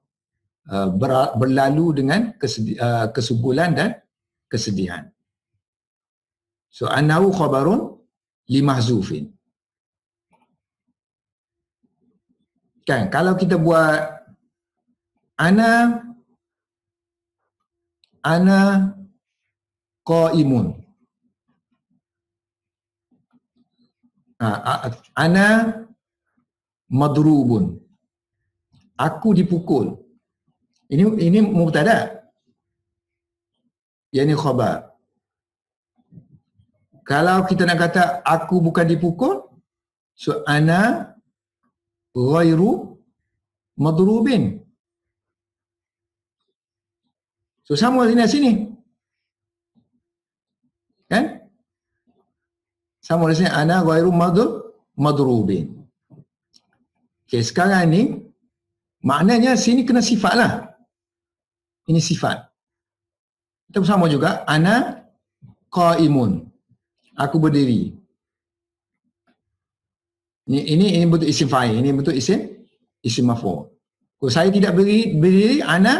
berlalu dengan kesubulan dan kesedihan. So annahu khabarun li mahzufin. Kan kalau kita buat ana qaimun. Ana madrubun. Aku dipukul. Ini mubtada. Yang ini khabar. Kalau kita nak kata aku bukan dipukul, so ana ghairu madrubin. So sama sini. Kan? Sama di sini ana ghairu madrubin. Okey, sekarang ni maknanya sini kena sifat lah. Ini sifat. Kita sama juga ana qaimun. Aku berdiri. Ini bentuk isim fa'il, ini bentuk isim maf'ul. Kalau saya tidak berdiri ana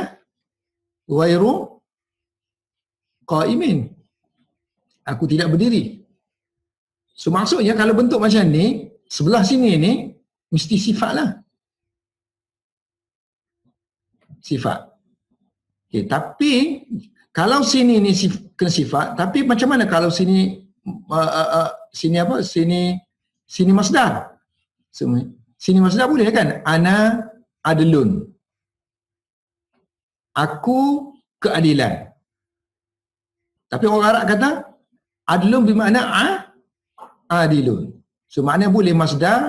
ghairu qaimin. Aku tidak berdiri. So maksudnya kalau bentuk macam ni, sebelah sini ni mesti sifat lah. Sifat. Okay, tapi kalau sini ni kena sifat, tapi macam mana kalau sini sini apa? Sini masdar. Sini masdar boleh kan? Ana adlun. Aku keadilan. Tapi orang Arab kata adlun bermakna adilun. So makna boleh masdar,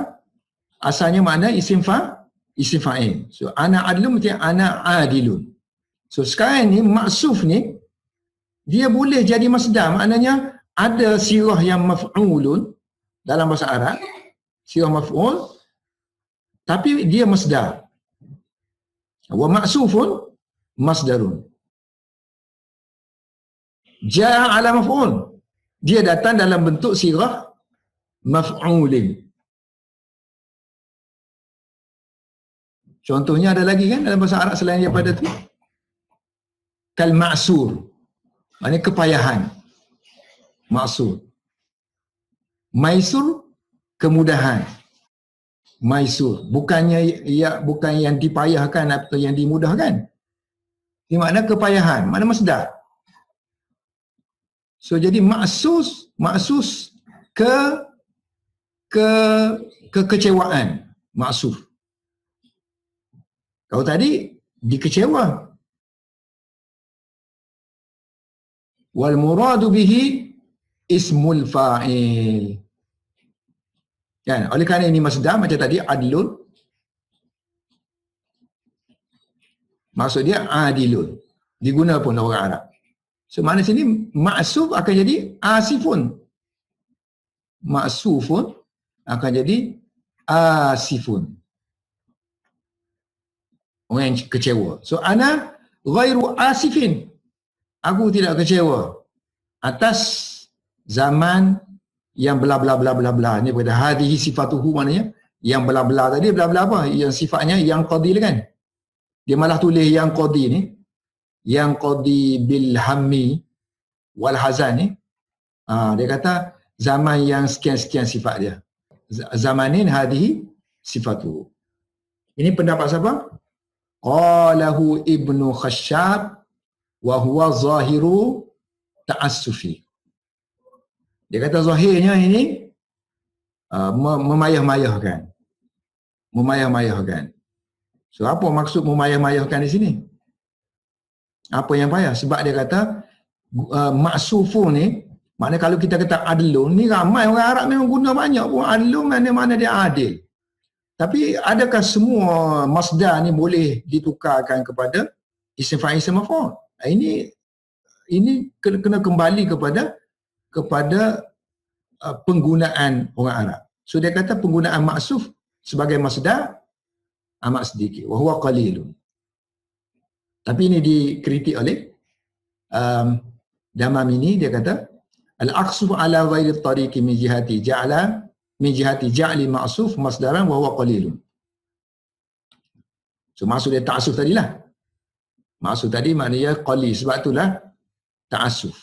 asalnya makna isim fa'il. So ana adlun berarti ana adilun. So sekarang ni maksuf ni dia boleh jadi masdar, maknanya ada sirah yang maf'ulun dalam bahasa Arab, sirah maf'ul, tapi dia masdar. Wa ma'sufun masdarun. Ja'a ala maf'ul. Dia datang dalam bentuk sirah maf'ulin. Contohnya ada lagi kan dalam bahasa Arab selain daripada tu? Kal ma'sur. Maknanya kepayahan. Ma'sur. Maisur, kemudahan. Maisur. Bukan yang dipayahkan atau yang dimudahkan. Ini makna kepayahan. Makna masdar. So jadi ma'sus kekecewaan. Ma'suf. Kalau tadi dikecewa. Wal muradu bihi ismul fa'il. Kan? Oleh kerana ini masdar macam tadi adlun. Maksud dia adilun. Diguna pun orang Arab. So makna sini ma'suf akan jadi asifun. Ma'sufun akan jadi asifun. Orang yang kecewa. So ana ghairu asifin. Aku tidak kecewa atas zaman yang bla bla bla bla bla. Ni pada hadhihi sifatuhu, maknanya yang bla bla tadi bla bla apa? Yang sifatnya yang qadi kan. Dia malah tulis yang qadi ni, yang qadi bil hammi wal hazan ni. Dia kata zaman yang sekian-sekian sifat dia. Zamanin hadhihi sifatuhu. Ini pendapat siapa? Qalahu Ibnu Khashab wa huwa zahiru ta'assufi. Dia kata zahirnya ini memayah-mayahkan. Memayah-mayahkan. So apa maksud memayah-mayahkan di sini? Apa yang payah? Sebab dia kata ma'sufu ni, maknanya kalau kita kata adlun ni, ramai orang Arab memang guna banyak pun adlun, mana dia adil. Tapi adakah semua masdar ni boleh ditukarkan kepada isim fa'il isim maf'ul? Ini kena kembali kepada penggunaan orang Arab. So dia kata penggunaan maksuf sebagai masdar amat sedikit. Wa huwa qalilun. Tapi ini dikritik oleh Damam ini, dia kata al-aqsuf ala ghairi tariqi min jihati ja'li ma'suf masdaran wa huwa qalilun. So maksud dia ta'assuf tadilah. Maksud tadi maknanya qali, sebab itulah ta'assuf.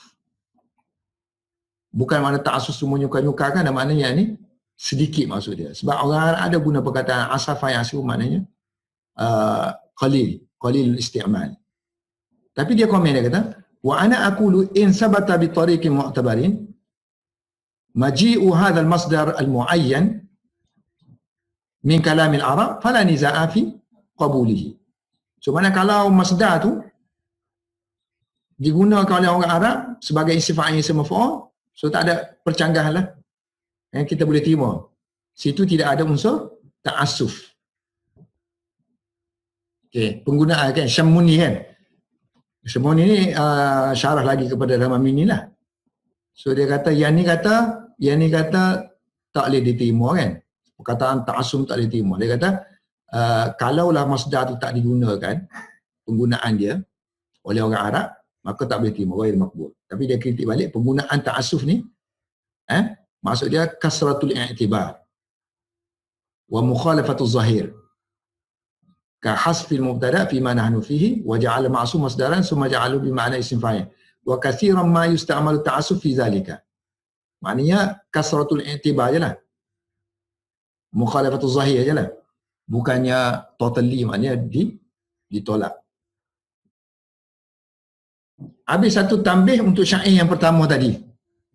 Bukan makna ta'assuf semua nyuka-nyuka kan, maknanya ni sedikit maksud dia. Sebab orang ada guna perkataan asafa ya'suf, maknanya qalil isti'mal. Tapi dia komen, dia kata wa ana aqulu in sabata bi tariqin mu'tabarin maji'u hadzal masdar al-mu'ayyan min kalam al-arab fala niza'a fi qabulihi. So mana kalau masdar tu digunakan oleh orang Arab sebagai isim fa'il isim maf'ul, so tak ada percanggahan lah. Yang kita boleh terima. Situ tidak ada unsur ta'assuf. Okey, penggunaan kan Syamuni kan. Syamuni ni syarah lagi kepada Ramamini lah. So dia kata yang ni kata tak boleh diterima kan. Perkataan ta'assum tak boleh diterima. Dia kata kalaulah masdar tu tak digunakan penggunaan dia oleh orang Arab, maka tak boleh terima ghair maqbul. Tapi dia kritik balik penggunaan ta'assuf ni maksud dia kasratul i'tibar wa mukhalafatu zahir ka hasfil mubtada fi ma nahnu fihi wa ja'ala ma'sum masdaran summa ja'alu bi ma'na isim fa'il wa katsiran ma yusta'malu ta'assuf fi zalika. Maknanya kasratul i'tibar je lah, mukhalafatu zahir je lah, bukannya totally, maknanya ditolak. Habis satu tambih untuk syair yang pertama tadi.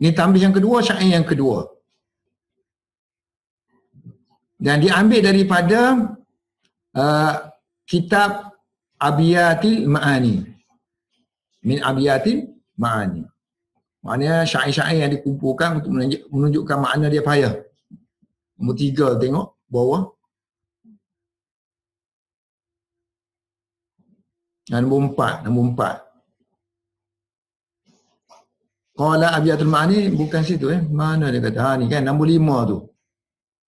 Ni tambih yang kedua, syair yang kedua. Dan diambil daripada kitab Abiyatil Ma'ani. Min Abiyatil Ma'ani. Maknanya syair-syair yang dikumpulkan untuk menunjukkan makna dia payah. Nombor 3 tengok bawah. Nombor 4. Qala Abiyatul Ma'ani bukan situ Mana dia kata? Ni kan nombor 5 tu.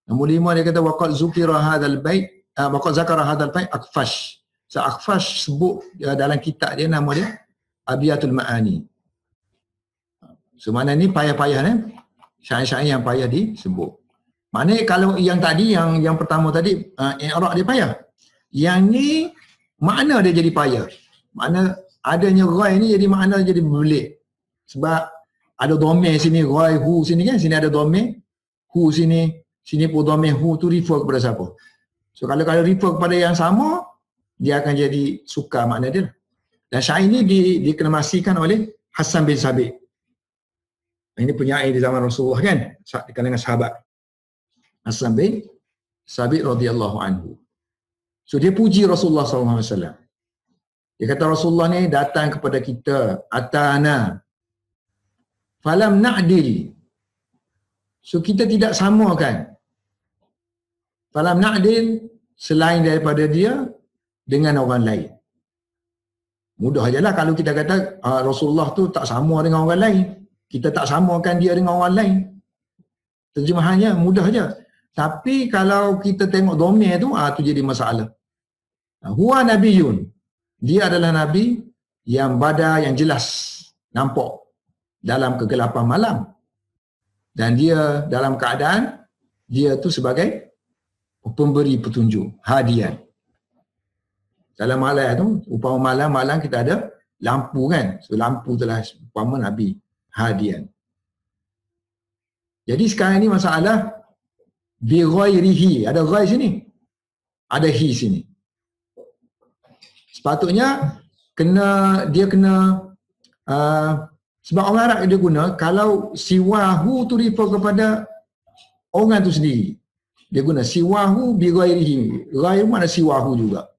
Nombor 5 dia kata waqad zukira hadzal bait waqad zakara hadzal bait Akfash. So Akfash sebut dalam kitab dia nama dia Abiyatul Ma'ani. So mana ni payah-payah syair-syair yang payah disebut. Maknanya kalau yang tadi yang pertama tadi i'rab dia payah. Yang ni makna dia jadi payah. Makna adanya ghair ni jadi makna jadi berbelit. Sebab ada dhamir sini, ghair hu sini kan, sini ada dhamir hu sini pun dhamir hu tu refer kepada siapa. So kalau refer kepada yang sama, dia akan jadi sukar makna dia. Dan syair ni dikemaskan oleh Hassan bin Sabit. Ini penyair di zaman Rasulullah kan, di kalangan sahabat. Hassan bin Sabit radhiyallahu anhu. So dia puji Rasulullah SAW. Dia kata Rasulullah ni datang kepada kita, atana falam na'dil. So kita tidak samakan. Falam na'dil selain daripada dia dengan orang lain. Mudah ajalah kalau kita kata Rasulullah tu tak sama dengan orang lain. Kita tak samakan dia dengan orang lain. Terjemahannya mudah aja. Tapi kalau kita tengok dhamir tu, tu jadi masalah. Huwa nabiyun. Dia adalah nabi yang bada, yang jelas nampak dalam kegelapan malam. Dan dia dalam keadaan dia tu sebagai pemberi petunjuk, hadian. Dalam malam tu, upama malam kita ada lampu kan. So lampu telah upama nabi, hadian. Jadi sekarang ni masalah bi ghairihi, ada ghair sini, ada hi sini. Sepatutnya dia kena sebab orang Arab dia guna, kalau siwahu tu refer kepada orang tu sendiri. Dia guna siwahu bi ghairihi. Ghair mana siwahu juga.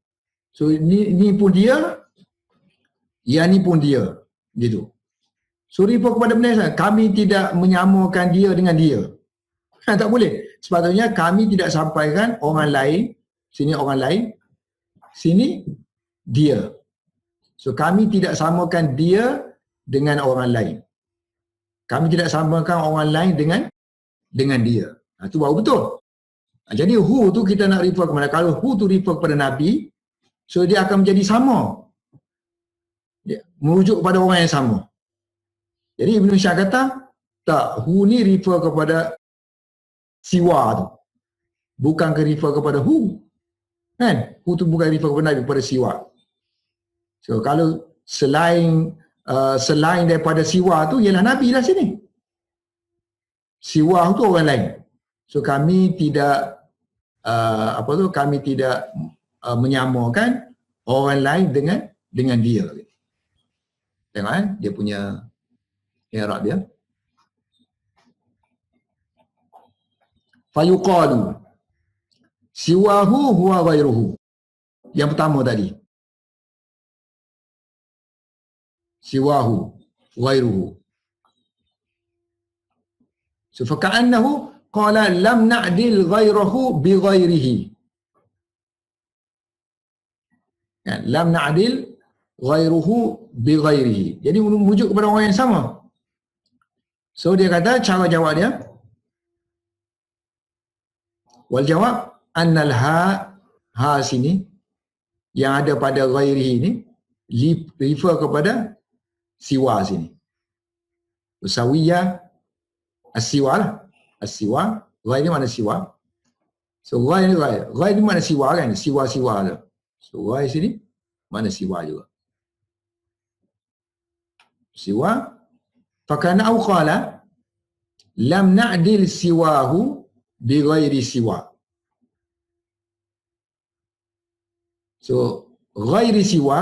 So ni pun dia, yang ni pun dia. Gitu. So refer kepada benda yang kami tidak menyamakan dia dengan dia. Tak boleh. Sepatutnya kami tidak sampaikan orang lain, sini orang lain, sini dia. So kami tidak samakan dia dengan orang lain. Kami tidak samakan orang lain dengan dia. Itu baru betul. Jadi hu tu kita nak refer kepada, kalau hu tu refer kepada Nabi, so dia akan menjadi sama. Dia merujuk kepada orang yang sama. Jadi Ibn Syah kata, tak, hu ni refer kepada siwa tu. Bukan ke refer kepada hu. Kan? Hu tu bukan refer kepada Nabi, kepada siwa. So kalau selain daripada siwa tu ialah Nabi lah sini. Siwa tu orang lain. So kami tidak kami tidak menyamakan orang lain dengan dia. Tengok dia punya i'rab dia. Fayuqalu siwahu huwa ghairuhu. Yang pertama tadi. Siwahu ghairuhu. So faka'annahu qala lam na'dil ghairahu bi ghairihi. Kan? Lam na'dil ghairuhu bi ghairihi. Jadi merujuk kepada orang yang sama. So dia kata cara jawab dia wal jawab annal ha sini yang ada pada ghairihi ni refer kepada siwa sini. Usawiyah as-siwa lah. As-siwa, ghair ni mana siwa? So ghair ni mana siwa kan? Siwa-siwa tu. So ghair sini mana siwa juga. Siwa fakana au qala lam na'dil siwahu bi ghairi siwa. So ghairi siwa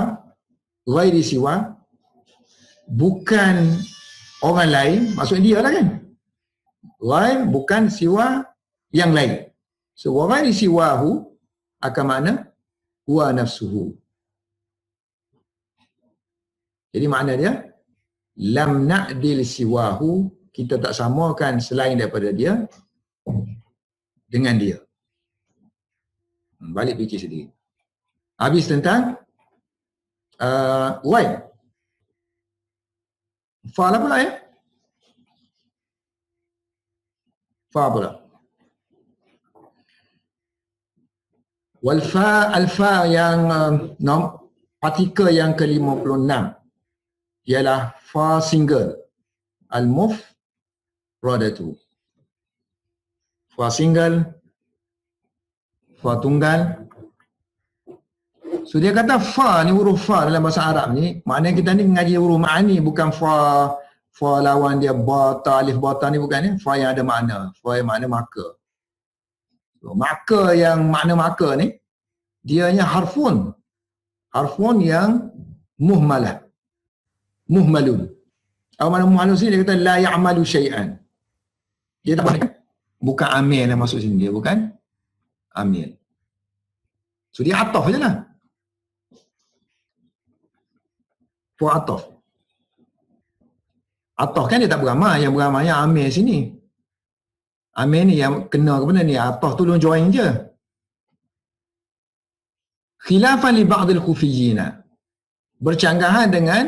bukan orang lain, maksud dia lah kan. Ghair bukan siwa yang lain. So ghairi siwahu akan makna huwa nafsuhu. Jadi makna dia lam na'dil siwahu, kita tak samakan selain daripada dia dengan dia. Balik fikir sendiri. Habis tentang ghaib. Fa pula ya? Fa pula. Wal fa alfa yang partikel yang ke-56 ialah fa single al-mufradatu. Fa single, fa tunggal. So dia kata fa ni, huruf fa dalam bahasa Arab ni, maknanya kita ni mengaji huruf ma'ani, bukan fa lawan dia bata, alif bata ni bukan ni, fa yang ada makna, fa yang makna maka. So, maka yang makna maka ni dianya harfun yang muhmalun. Apa makna muhmalun sini? Dia kata la ya'malu syai'an. Dia tak boleh, bukan amil lah maksud sini, dia bukan amil. So dia ataf je lah. Fa ataf. Ataf kan dia tak beramai, yang beramai yang amil sini. Amil ni yang kena kepada ni, ataf tu long join je. Khilafan li ba'dil kufiyina. Bercanggahan dengan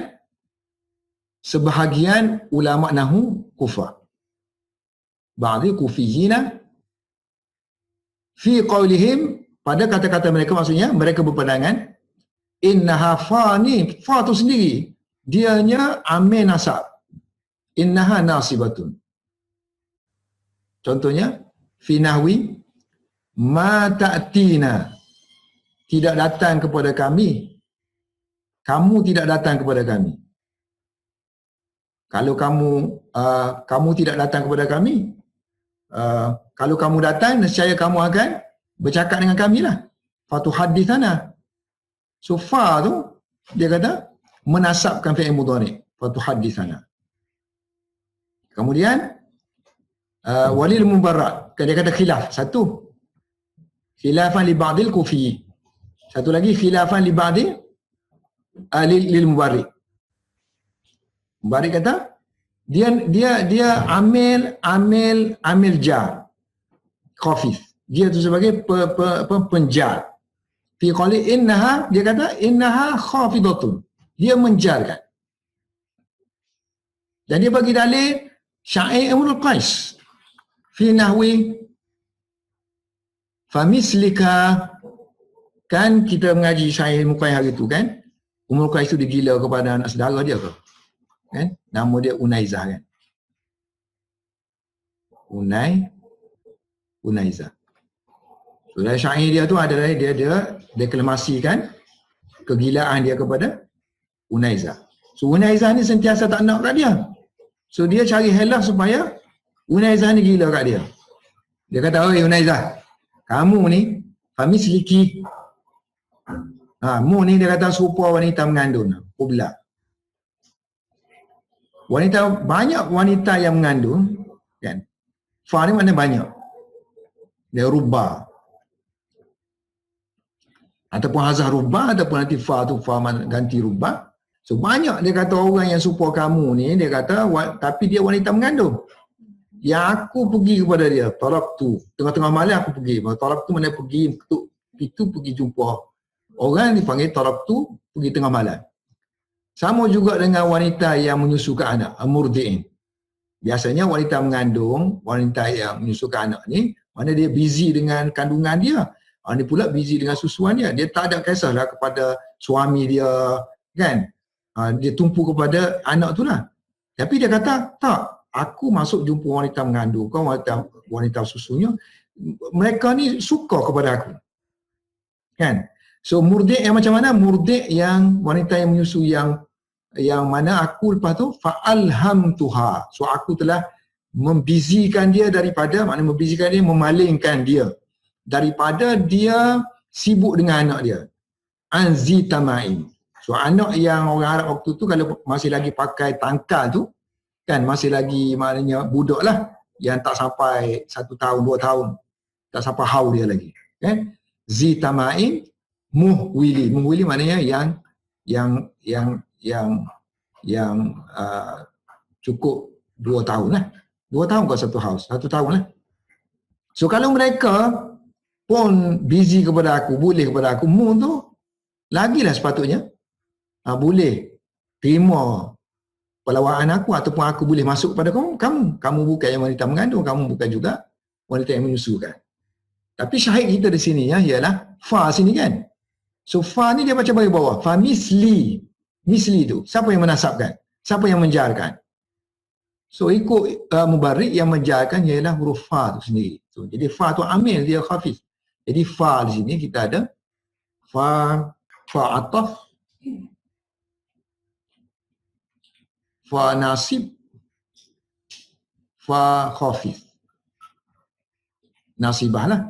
sebahagian ulama nahu Kufah. Ba'dil kufiyina fi qawlihim, pada kata-kata mereka, maksudnya mereka berpandangan innaha fa ni, fa tu sendiri dianya amil nasab. Innaha nasibatun. Contohnya fi nahwi ma ta'tina, tidak datang kepada kami, kamu tidak datang kepada kami. Kalau kamu tidak datang kepada kami, kalau kamu datang, nescaya kamu akan bercakap dengan kami lah. Fatu hadithana. So fa tu dia kata menasabkan fi'il mudhari', fatu hadithana. Kemudian walil mubarrad, dia kata khilaf. Satu, khilafan li ba'dil kufi. Satu lagi khilafan li ba'dil lil mubarrid. Mubarrid kata dia amil jar khafif. Dia tu sebagai penjar. Fi qali innaha, dia kata innaha khafidatun. Dia menjarkan. Dan dia bagi dalil syair Imrul Qais fi nahwi famislika. Kan kita mengaji syair Muqayyim hari tu kan, Imrul Qais tu digila kepada anak saudara dia ke? Kan? Nama dia Unaizah kan? Unaizah. So dari syair dia tu adalah dia deklamasikan kegilaan dia kepada Unaizah. So Unaizah ni sentiasa tak nak kat dia. So dia cari helah supaya Unaizah ni gila kat dia. Dia kata, "Oi Unaizah, kamu ni famisliki." Mu ni dia kata serupa wanita mengandung, ubla. Banyak wanita yang mengandung kan. Fa ni makna banyak. Dia rubba. Ataupun hazah rubba, ataupun nanti fa tu fa ganti rubba. So banyak dia kata orang yang serupa kamu ni, dia kata tapi dia wanita mengandung. Yang aku pergi kepada dia, tarak tu. Tengah-tengah malam aku pergi. Tarak tu mana pergi ketuk pintu, pergi jumpa Orang dipanggil taraktu, pergi tengah malam. Sama juga dengan wanita yang menyusukan anak, murdi'in. Biasanya wanita mengandung, wanita yang menyusukan anak ni, mana dia busy dengan kandungan dia. Dia pula busy dengan susuan dia. Dia tak ada kisahlah kepada suami dia, kan? Dia tumpu kepada anak tu lah. Tapi dia kata, tak, aku masuk jumpa wanita mengandung, kau wanita susunya, mereka ni suka kepada aku. Kan? So murdi' yang macam mana? Murdi' yang wanita yang menyusu yang mana aku lepas tu fa'alhamtuha. So aku telah membizikan dia daripada, maknanya membizikan dia, memalingkan dia daripada dia sibuk dengan anak dia. Anzi tama'in. So anak yang orang Arab waktu tu kalau masih lagi pakai tangkal tu, kan masih lagi maknanya budak lah, yang tak sampai 1 tahun, 2 tahun, tak sampai haul dia lagi. Kan? Zitama'in muhwili. Muhwili maknanya yang cukup 2 tahun lah. 2 tahun ke 1 haus? 1 tahun lah. So kalau mereka pun busy kepada aku, boleh kepada aku, mu tu lagilah sepatutnya boleh terima pelawaan aku, ataupun aku boleh masuk kepada kamu bukan yang wanita mengandung, kamu bukan juga wanita yang menyusukan. Tapi syahid kita di sini ialah fa sini kan. So fa ni dia baca bagi bawah. Fa misli. Misli tu siapa yang menasabkan? Siapa yang menjarkan? So ikut mubarrik, yang menjarkan ialah huruf fa tu sendiri. So jadi fa tu amil, dia khafiz. Jadi fa di sini kita ada fa ataf, fa nasib, fa khafiz. Nasibah lah.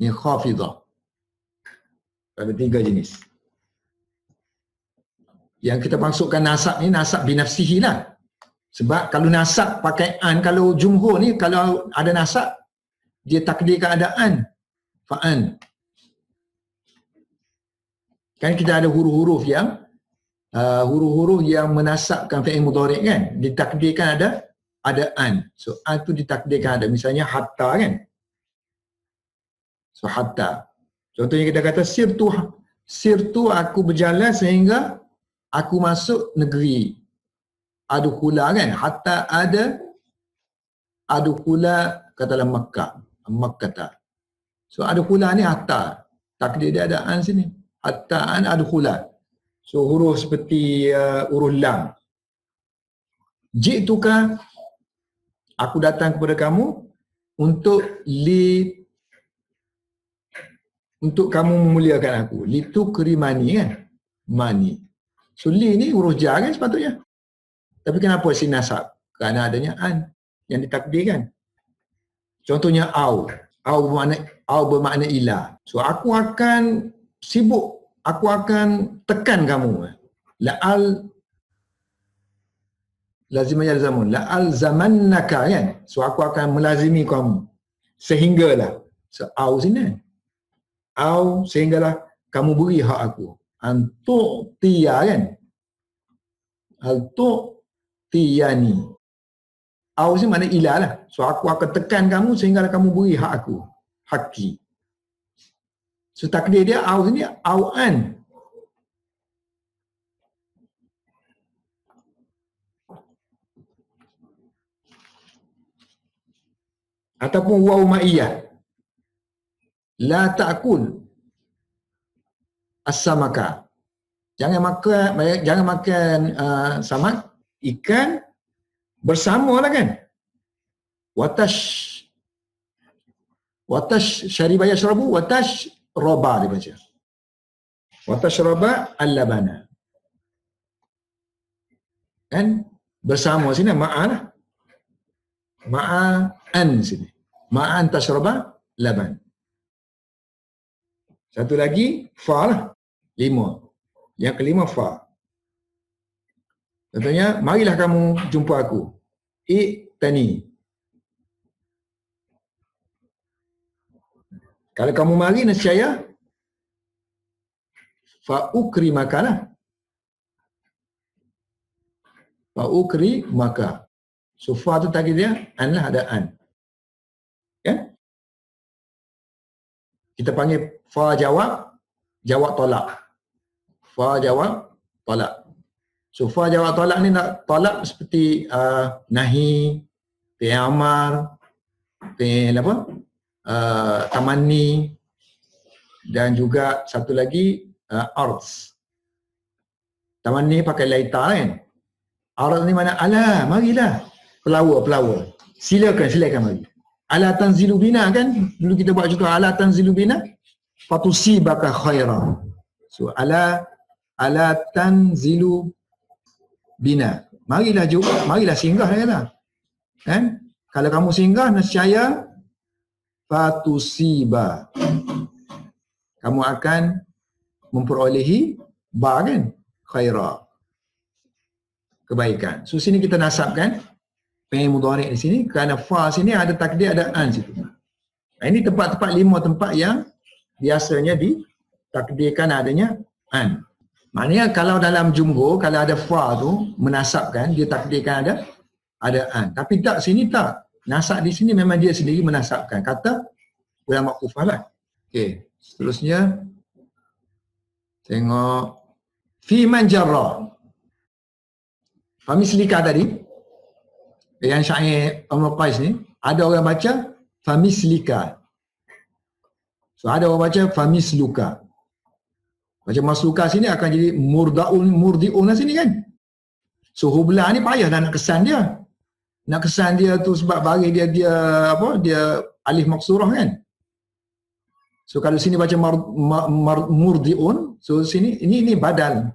Ni khafizah. Ada 3 jenis. Yang kita masukkan nasab ni, nasab binafsihi lah. Sebab kalau nasab pakai an, kalau jumhur ni, kalau ada nasab, dia takdirkan ada an. Fa'an. Kan kita ada huruf-huruf yang menasabkan fi'il mudhari' kan. Ditakdirkan ada an. So an tu ditakdirkan ada. Misalnya hatta kan. So hatta. Contohnya kita kata sirtu aku berjalan sehingga aku masuk negeri. Adkhula kan. Hatta adkhula katalah Makkah. Makkah. So adkhula ni hatta. Takdir dia ada an sini. Hatta an adkhula. So huruf seperti huruf lam. Ji'tuka, aku datang kepada kamu untuk kamu memuliakan aku. Litu kerimani kan. Mani. So li ni huruf jar kan sepatutnya. Tapi kenapa si nasab? Kerana adanya an yang ditakdirkan. Contohnya au. Au bermakna ila. So aku akan sibuk. Aku akan tekan kamu. La'al lazimnya zaman. La'al zamannaka kan. So aku akan melazimi kamu. Sehinggalah. So au sini. Au sehinggalah kamu beri hak aku. Antuk tiya kan. Antuk tiyani. Au sini makna ila lah. So aku akan tekan kamu sehinggalah kamu beri hak aku. Haki. So takdir dia au sini au an. Ataupun waw ma'iyah. La ta'kul as-samaka. Jangan makan samak, ikan bersamalah kan. Watash syariba yashrabu watash roba dia baca. Watash roba al-labana. Kan bersama sini ma'an. Ma'an sini. Ma'an tashraba laban. Satu lagi fa lah. 5. Yang kelima fa. Contohnya, marilah kamu jumpa aku. I'tani. Kalau kamu mari nescaya fa ukrimaka lah. Fa ukrimaka. So fa tu tadi dia an lah, ada an. Kan? Kita panggil fa jawab, jawab tolak. Fa jawab tolak. So fa jawab tolak ni nak tolak seperti nahi, fi'il amar, fi'il apa? Tamanni, dan juga satu lagi arz. Tamanni pakai laita kan. Arz ni mana? Ala, marilah. Pelawar. Silakan mari. Ala tanzilu bina kan? Dulu kita buat juga ala tanzilu bina. Fatusibaka khaira. So ala tanzilu bina. Marilah singgah dia kata. Kan? Kalau kamu singgah nescaya fatusiba. Kamu akan memperolehi kan? Khaira. Kebaikan. So sini kita nasabkan fi'il mudhari' di sini kerana fa sini ada takdir, ada an situ. Ini tempat-tempat 5 tempat yang biasanya ditakdirkan adanya an. Maknanya kalau dalam jumhur kalau ada fa tu menasabkan dia takdirkan ada an. Tapi tak sini tak. Nasab di sini memang dia sendiri menasabkan. Kata ulama Kufah lah. Okey, seterusnya tengok fi man jarra. Famislika tadi yang syair Umar Qais ni, ada orang baca famislika. So ada orang baca famisluka. Baca masluka sini akan jadi murdiun sini kan. So hublah ni payah dah nak kesan dia. Nak kesan dia tu sebab bagi dia alif maksurah kan. So kalau sini baca murdiun, so sini ini badal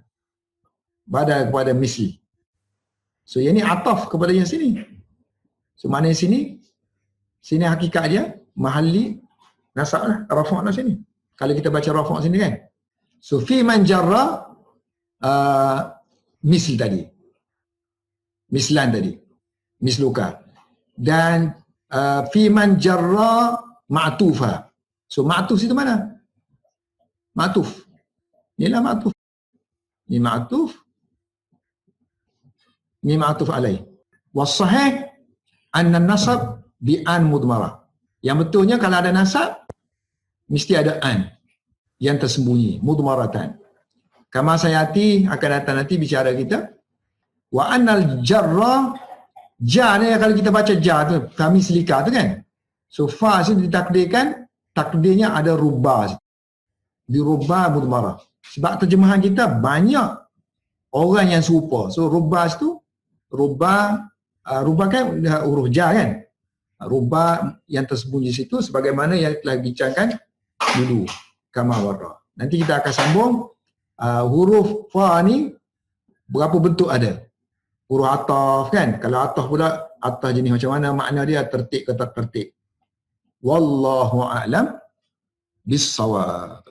kepada misli. So yang ni ataf kepada yang sini. So mana sini hakikat dia mahalli nasab lah, rafa' lah sini. Kalau kita baca rafa' sini kan. So fi man jarra misl tadi. Mislan tadi. Misluka. Dan fi man jarra ma'tufa. So ma'tuf itu mana? Ma'tuf. Inilah ma'tuf. Ni ma'tuf. Ni ma'tuf alaih. Was-sahih anna nasab bi an mudmarah. Yang betulnya kalau ada nasab mesti ada an yang tersembunyi, mudmaratan. Kama sayati akan datang nanti bicara kita. Wa annal jarra, ja ni kalau kita baca ja tu kami selika tu kan. So fa sini ditakdirkan takdirnya ada rubah. Di rubah mudmarah. Sebab terjemahan kita banyak orang yang serupa. So rubah tu rubah kan huruf ja kan. Rubah yang tersembunyi situ sebagaimana yang telah bincangkan dulu. Kama warra. Nanti kita akan sambung huruf fa ni berapa bentuk ada. Huruf ataf kan. Kalau ataf pula ataf jenis macam mana, makna dia tertib ke tak tertib. Wallahu a'lam bis-shawab.